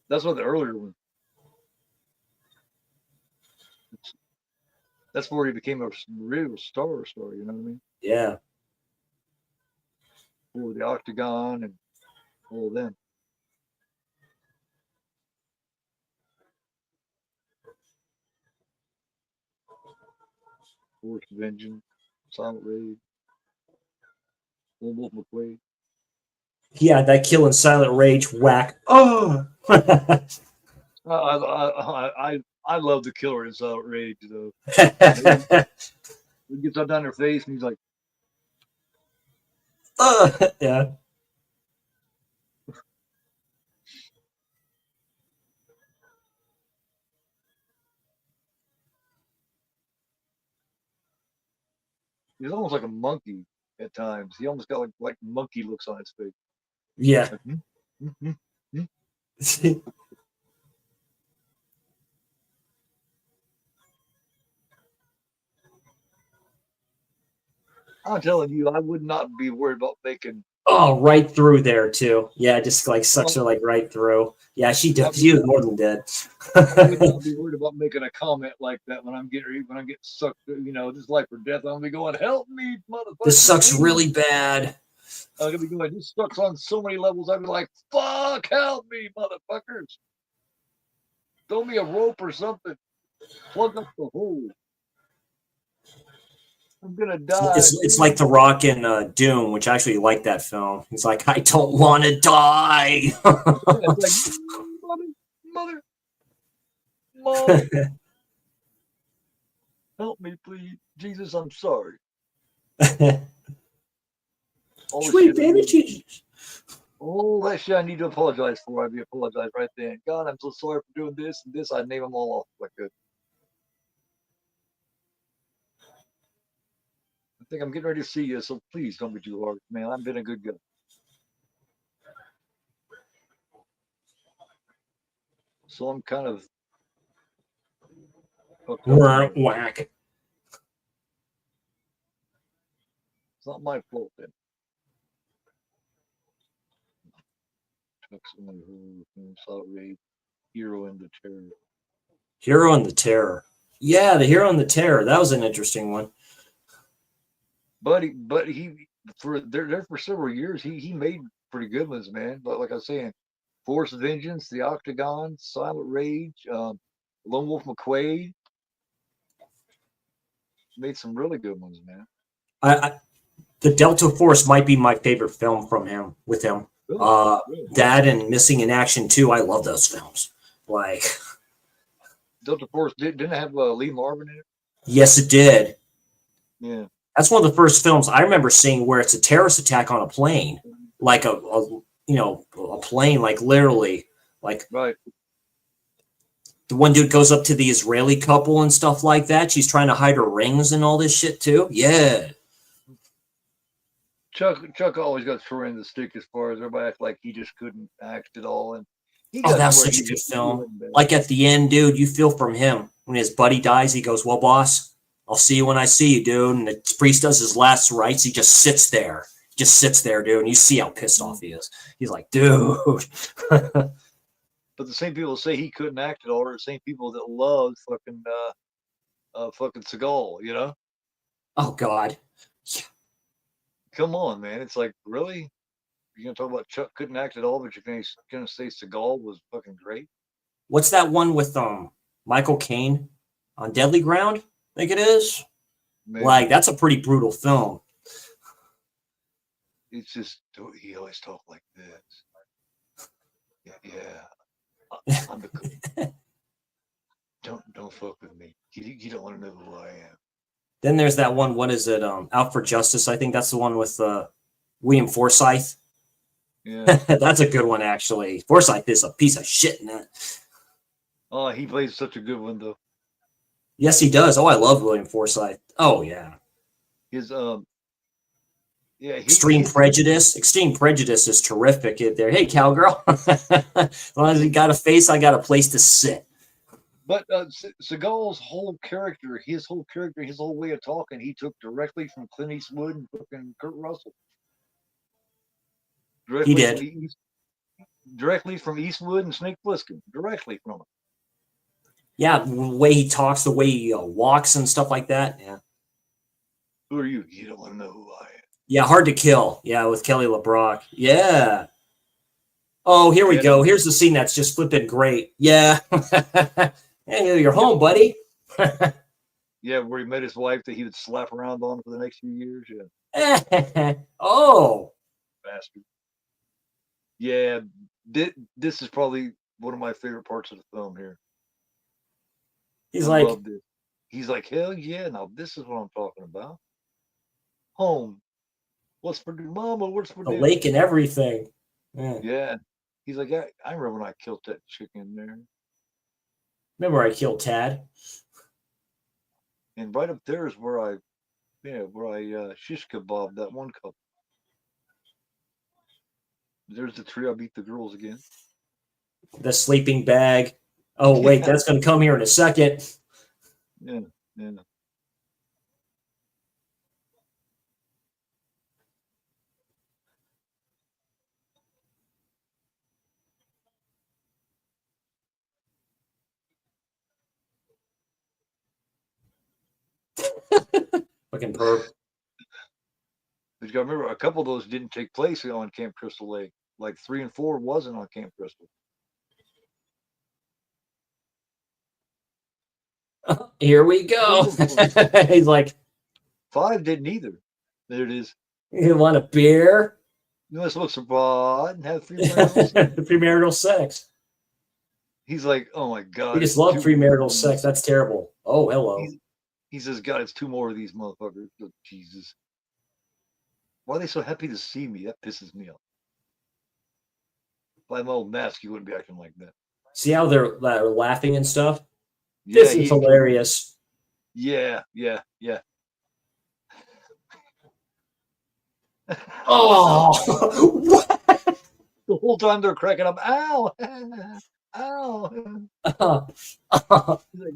That's what the earlier one. That's where he became a real star, you know what I mean? Yeah. For the Octagon and all of them. Force Vengeance, Silent Rage, Wolf McQuaid. Yeah, that kill in Silent Rage, whack. Oh! I love the killer in Silent Rage, though. He gets up down her face and he's like, yeah. He's almost like a monkey at times. He almost got like monkey looks on his face. Yeah. I'm telling you, I would not be worried about making. Oh, right through there too. Yeah, just like sucks her like right through. Yeah, she does. She was more than dead. I would not be worried about making a comment like that when I'm getting sucked. You know, this life or death. I'm gonna be going, help me, motherfucker. This sucks really bad. I'm gonna be going, this sucks on so many levels. I'd be like, fuck, help me, motherfuckers. Throw me a rope or something. Plug up the hole. I'm gonna die. It's like The Rock in Doom, which I actually like that film. He's like, I don't want to die. It's like, mother, help me, please, Jesus. I'm sorry. Sweet baby Jesus. All that shit I need to apologize for, I'd be apologized right then. God, I'm so sorry for doing this and this. I'd name them all off like that. I think I'm getting ready to see you, so please don't be too hard, man. I've been a good guy. So I'm kind of hooked up. Whack. It's not my fault then. Outrage, Hero and the Terror. Hero and the Terror. Yeah, the Hero and the Terror. That was an interesting one. But he for there for several years he made pretty good ones, man. But like I was saying, Force of Vengeance, The Octagon, Silent Rage, Lone Wolf McQuade made some really good ones, man. The Delta Force might be my favorite film from him. With him, Really? that and Missing in Action 2. I love those films. Like, Delta Force didn't have Lee Marvin in it. yes, it did. Yeah, That's one of the first films I remember seeing where it's a terrorist attack on a plane, like a plane, like literally, like right. the one dude goes up to the Israeli couple and stuff like that. She's trying to hide her rings and all this shit too. Yeah. Chuck always got thrown in the stick as far as everybody acted like he just couldn't act at all, and That was such a good film. Like at the end, dude, you feel from him when his buddy dies. He goes, "Well, boss, I'll see you when I see you, dude." And the priest does his last rites. He just sits there, dude, and you see how pissed off he is. He's like, dude. But the same people say he couldn't act at all are the same people that loved fucking Seagal, you know? Oh God. Come on, man. It's like, really? You're gonna talk about Chuck couldn't act at all, but you're gonna say Seagal was fucking great? What's that one with Michael Caine on Deadly Ground? I think it is. Maybe. Like, that's a pretty brutal film. It's just he always talked like this. Yeah. I'm the don't fuck with me. You don't want to know who I am. Then there's that one. What is it? Out for Justice. I think that's the one with William Forsythe. Yeah. That's a good one, actually. Forsythe is a piece of shit in that. Oh, he plays such a good one though. Yes, he does. Oh, I love William Forsythe. Oh yeah. His Extreme Prejudice. Extreme Prejudice is terrific in there. Hey, cowgirl. As long as he got a face, I got a place to sit. But Seagal's whole character, his whole way of talking, he took directly from Clint Eastwood and fucking Kurt Russell. He did. Directly from Eastwood and Snake Plissken. Directly from him. Yeah, the way he talks, the way he walks and stuff like that. Yeah. Who are you? You don't want to know who I am. Yeah, Hard to Kill. Yeah, with Kelly LeBrock. Yeah. Oh, here we go. Here's the scene that's just flipping great. Yeah. Hey, you're home, buddy. Yeah, where he met his wife that he would slap around on for the next few years. Yeah. Oh. Bastard. Yeah, this is probably one of my favorite parts of the film here. He's like, hell yeah, now this is what I'm talking about. Home. What's for mama? What's for the dinner? lake and everything. Yeah. He's like, I remember when I killed that chicken there. Remember I killed Tad? And right up there is where I shish kebab that one couple. There's the tree I beat the girls again. The sleeping bag. Oh, wait, that's going to come here in a second. Yeah. Fucking perp. But you gotta remember, a couple of those didn't take place on Camp Crystal Lake. Like 3 and 4 wasn't on Camp Crystal. Here we go. He's like, 5 didn't either. There it is. You want a beer? You want to smoke some pot and have premarital sex. He's like, oh my God. He just love premarital sex. That's terrible. Oh, hello. He says, God, it's 2 more of these motherfuckers. Oh, Jesus. Why are they so happy to see me? That pisses me off. By my old mask, you wouldn't be acting like that. See how they're laughing and stuff? Yeah, this is hilarious. Yeah. Oh, what? The whole time they're cracking up. Ow! Ow.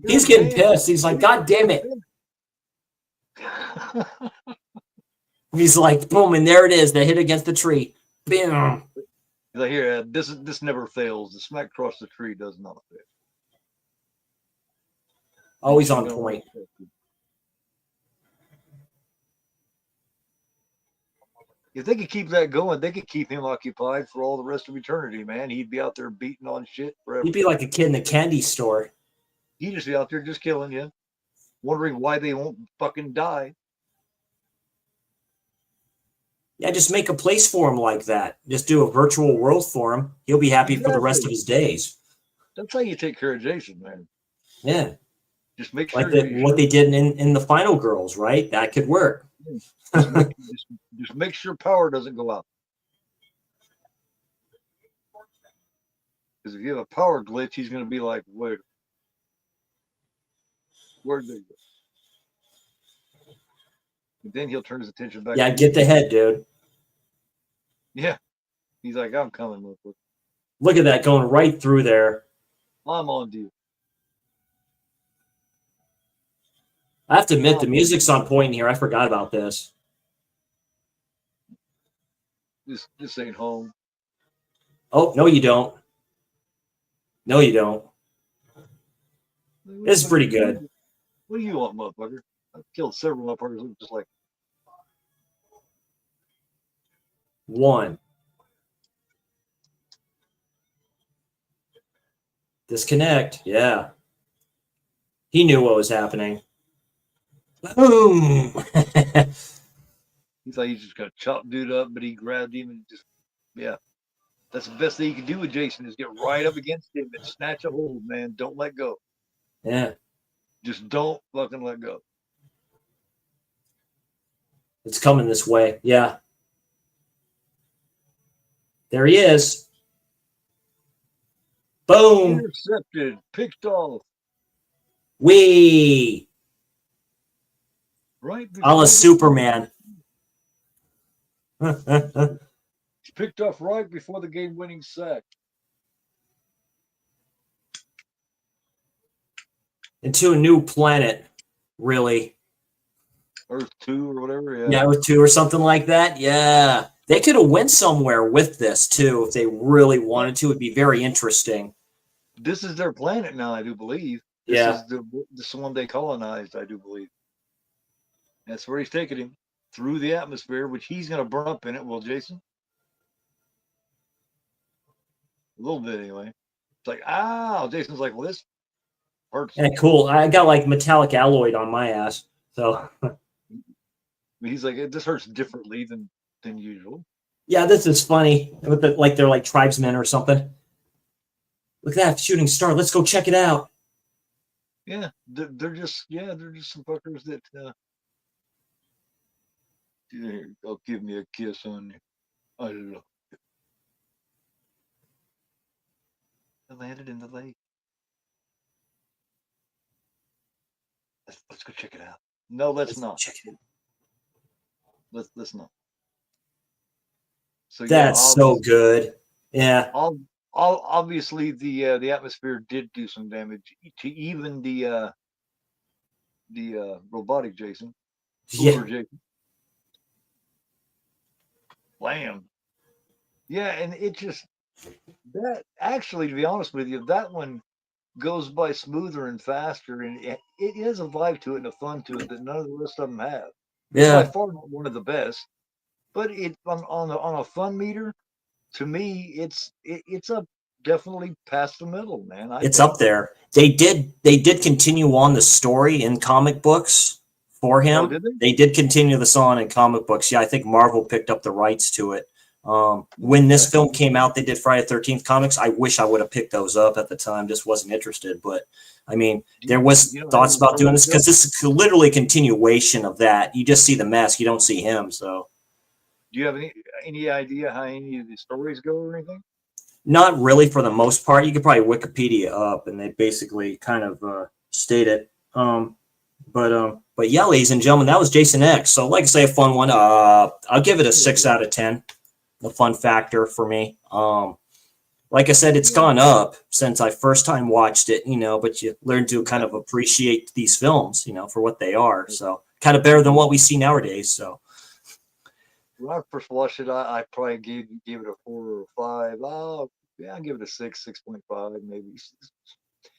He's getting pissed. He's like, God damn it. He's like, boom, and there it is. They hit against the tree. Bam. He's like, here, this never fails. The smack across the tree does not fail. Always on point. If they could keep that going, they could keep him occupied for all the rest of eternity, man. He'd be out there beating on shit forever. He'd be like a kid in the candy store. He'd just be out there just killing you, wondering why they won't fucking die. Yeah, just make a place for him like that. Just do a virtual world for him. He'll be happy for the rest of his days. That's how you take care of Jason, man. Yeah. Just make sure like what they did in the Final Girls, right? That could work. Just make sure power doesn't go out. Because if you have a power glitch, he's going to be like, wait, where'd they go? And then he'll turn his attention back. Yeah, get the head, dude. Yeah. He's like, I'm coming, motherfucker. Look at that going right through there. I'm on to you. I have to admit, the music's on point here. I forgot about this. This ain't home. Oh, no, you don't. No, you don't. This is pretty good. What do you want, motherfucker? I've killed several motherfuckers just like one. Disconnect. Yeah. He knew what was happening. Boom. He thought he just got chopped dude up, but he grabbed him and just, yeah. That's the best thing you can do with Jason is get right up against him and snatch a hold, man. Don't let go. Yeah. Just don't fucking let go. It's coming this way. Yeah. There he is. Boom. Intercepted. Picked off. Wee. Right. A la Superman. It's picked off right before the game-winning sack. Into a new planet, really. Earth 2 or whatever. Yeah. Yeah, Earth 2 or something like that. Yeah. They could have went somewhere with this, too, if they really wanted to. It'd be very interesting. This is their planet now, I do believe. This is the one they colonized, I do believe. That's where he's taking him. Through the atmosphere, which he's going to burn up in it, will Jason? A little bit, anyway. It's like, ow! Jason's like, well, this hurts. Yeah, cool. I got, like, metallic alloy on my ass, so... He's like, this hurts differently than usual. Yeah, this is funny. With like they're like tribesmen or something. Look at that shooting star. Let's go check it out. Yeah, they're just some fuckers that I'll give me a kiss on you. I don't know. I landed in the lake. Let's go check it out. No, let's not. Check it out. Let's not. So that's so good. Yeah. Obviously, the atmosphere did do some damage to even the robotic Jason. Yeah. Jason. Blam. Yeah, and it just that actually, to be honest with you, that one goes by smoother and faster, and it has a vibe to it and a fun to it that none of the rest of them have. Yeah. It's by far not one of the best, but it on a fun meter, to me, it's up definitely past the middle, man. It's up there. They did continue on the story in comic books for him. Oh, did they? They did continue this on in comic books. Yeah, I think Marvel picked up the rights to it. When this film came out, they did Friday the 13th comics. I wish I would have picked those up at the time. Just wasn't interested. But I mean, there was thoughts about doing this because this is literally a continuation of that. You just see the mask, you don't see him. So, do you have any idea how any of the stories go or anything? Not really for the most part. You could probably Wikipedia up, and they basically kind of state it. But yeah, ladies and gentlemen, that was Jason X. So, like I say, a fun one. I'll give it a 6 out of 10. The fun factor for me. like I said, it's gone up since I first time watched it, but you learn to kind of appreciate these films, for what they are. So kind of better than what we see nowadays. So When I first watched it, I probably gave it a 4 or 5. Oh, yeah, I give it a 6.5, maybe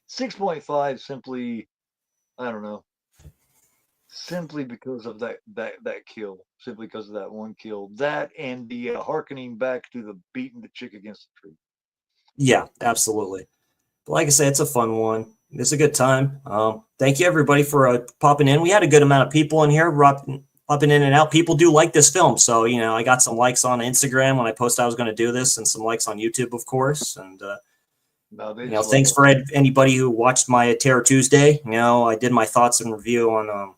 6.5. Simply, I don't know, simply because of that kill, simply because of that one kill, that and the harkening back to the beating the chick against the tree. yeah, absolutely. But like I said, it's a fun one. It's a good time. Thank you everybody for popping in. We had a good amount of people in here, popping in and out. People do like this film, so I got some likes on Instagram when I posted I was going to do this, and some likes on YouTube, of course. And No, they thanks for anybody who watched my Terror Tuesday. I did my thoughts and review on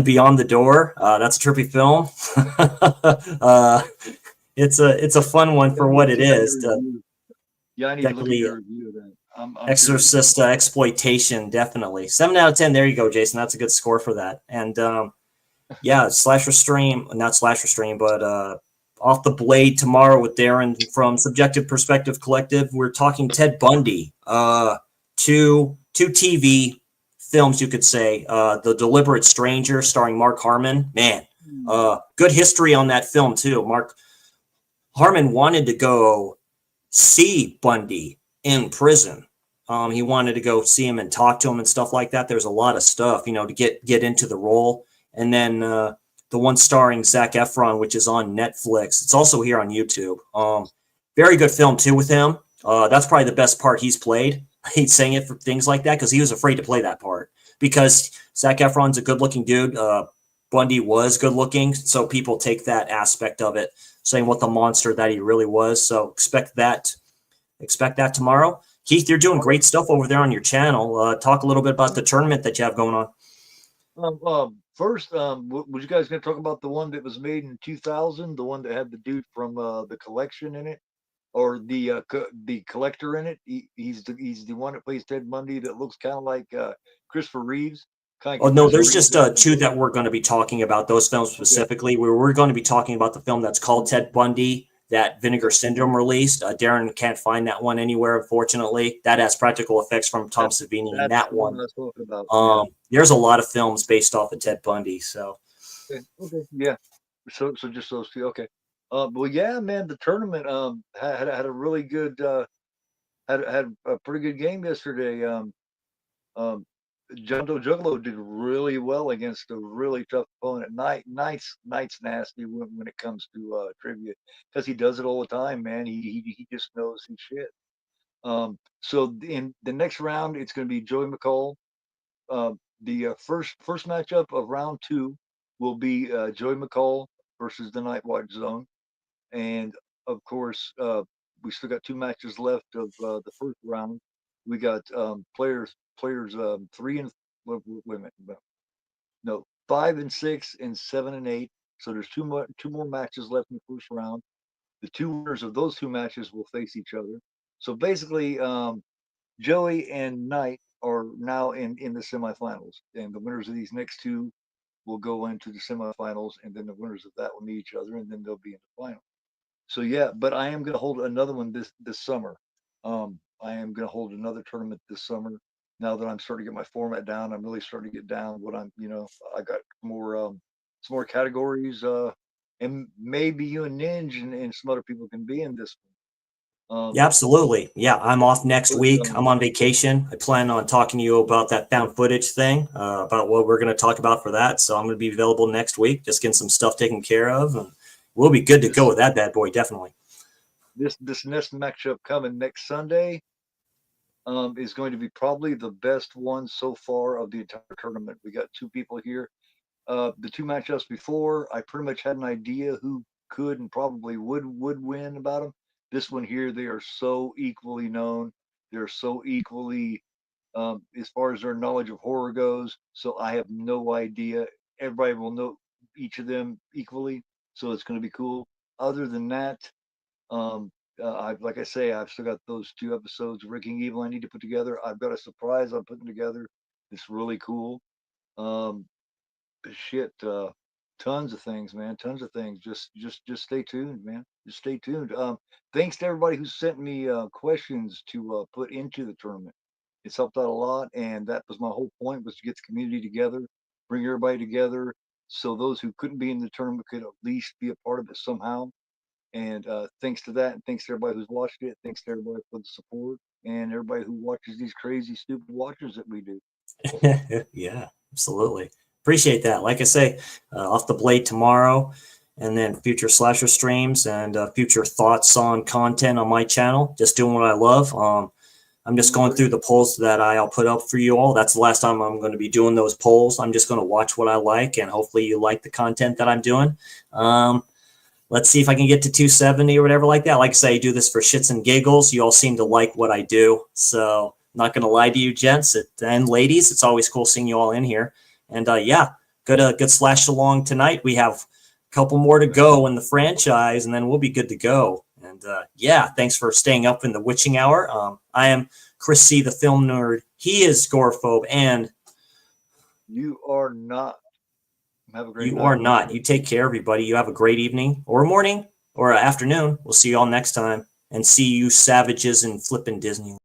Beyond the Door. That's a trippy film. It's a fun one for what it is. Yeah, I need to look at Definitely your review of that. I'm curious. Exorcist exploitation, definitely 7 out of 10. There you go, Jason. That's a good score for that. And yeah, slasher stream, not slasher stream, but off the blade tomorrow with Darren from Subjective Perspective Collective. We're talking Ted Bundy. Two TV films, you could say. The Deliberate Stranger, starring Mark Harmon. Man, good history on that film too. Mark Harmon wanted to go see Bundy in prison. He wanted to go see him and talk to him and stuff like that. There's a lot of stuff, to get into the role. And then the one starring Zac Efron, which is on Netflix. It's also here on YouTube. Very good film too with him. That's probably the best part he's played. He's saying it for things like that because he was afraid to play that part because Zac Efron's a good-looking dude. Bundy was good-looking, so people take that aspect of it, saying what the monster that he really was. So expect that tomorrow. Keith, you're doing great stuff over there on your channel. Talk a little bit about the tournament that you have going on. First, was you guys going to talk about the one that was made in 2000, the one that had the dude from the collection in it, or the collector in it? He's the one that plays Ted Bundy that looks kind of like Christopher Reeves. Oh no, there's just two that we're going to be talking about. Those films specifically. Okay. We're going to be talking about the film that's called Ted Bundy, that Vinegar Syndrome released. Darren can't find that one anywhere, unfortunately. That has practical effects from Tom Savini in that one. There's a lot of films based off of Ted Bundy. So, okay. Yeah. So just those two. Okay. Well, yeah, man, the tournament had a really good had a pretty good game yesterday. John Doe Juggalo did really well against a really tough opponent. Knight's nasty when it comes to trivia because he does it all the time, man. He just knows his shit. So in the next round, it's going to be Joey McCall. The first matchup of round 2 will be Joey McCall versus the Night Watch Zone, and of course we still got 2 matches left of the first round. We got players 3 and wait a minute, no 5 and 6 and 7 and 8. So there's two more matches left in the first round. The 2 winners of those 2 matches will face each other. So basically, Joey and Knight are now in the semifinals, and the winners of these next 2 will go into the semifinals, and then the winners of that will meet each other, and then they'll be in the final. So yeah, but I am going to hold another one this summer. I am going to hold another tournament this summer. Now that I'm starting to get my format down, I'm really starting to get down what I got more some more categories, and maybe you and Ninja and some other people can be in this one. Yeah, absolutely. Yeah, I'm off next week. I'm on vacation. I plan on talking to you about that found footage thing, about what we're going to talk about for that. So I'm going to be available next week, just getting some stuff taken care of, and we'll be good to go with that bad boy, definitely. This next matchup coming next Sunday is going to be probably the best one so far of the entire tournament. We got 2 people here. The 2 matchups before, I pretty much had an idea who could and probably would win about them. This one here, they are so equally known. They're so equally, as far as their knowledge of horror goes. So I have no idea. Everybody will know each of them equally. So it's going to be cool. Other than that, like I say, I've still got those 2 episodes of Wrecking Evil I need to put together. I've got a surprise I'm putting together. It's really cool. Shit, Tons of things, man. Tons of things. Just stay tuned, man. Just stay tuned. Thanks to everybody who sent me questions to put into the tournament. It's helped out a lot, and that was my whole point, was to get the community together, bring everybody together, so those who couldn't be in the tournament could at least be a part of it somehow. And thanks to that, and thanks to everybody who's watched it, thanks to everybody for the support, and everybody who watches these crazy, stupid watchers that we do. Yeah, absolutely. Appreciate that. Like I say, off the blade tomorrow, and then future slasher streams and future thoughts on content on my channel. Just doing what I love. I'm just going through the polls that I'll put up for you all. That's the last time I'm going to be doing those polls. I'm just going to watch what I like, and hopefully you like the content that I'm doing. Let's see if I can get to 270 or whatever like that. Like I say, I do this for shits and giggles. You all seem to like what I do. So not going to lie to you, gents and ladies. It's always cool seeing you all in here. And yeah, good slash along tonight. We have a couple more to go in the franchise, and then we'll be good to go. And yeah, thanks for staying up in the witching hour. I am Chris C., the film nerd. He is Gorephobe, and you are not. Have a great you night. are not. You take care, everybody. You have a great evening or morning or afternoon. We'll see you all next time, and see you savages in flipping Disney.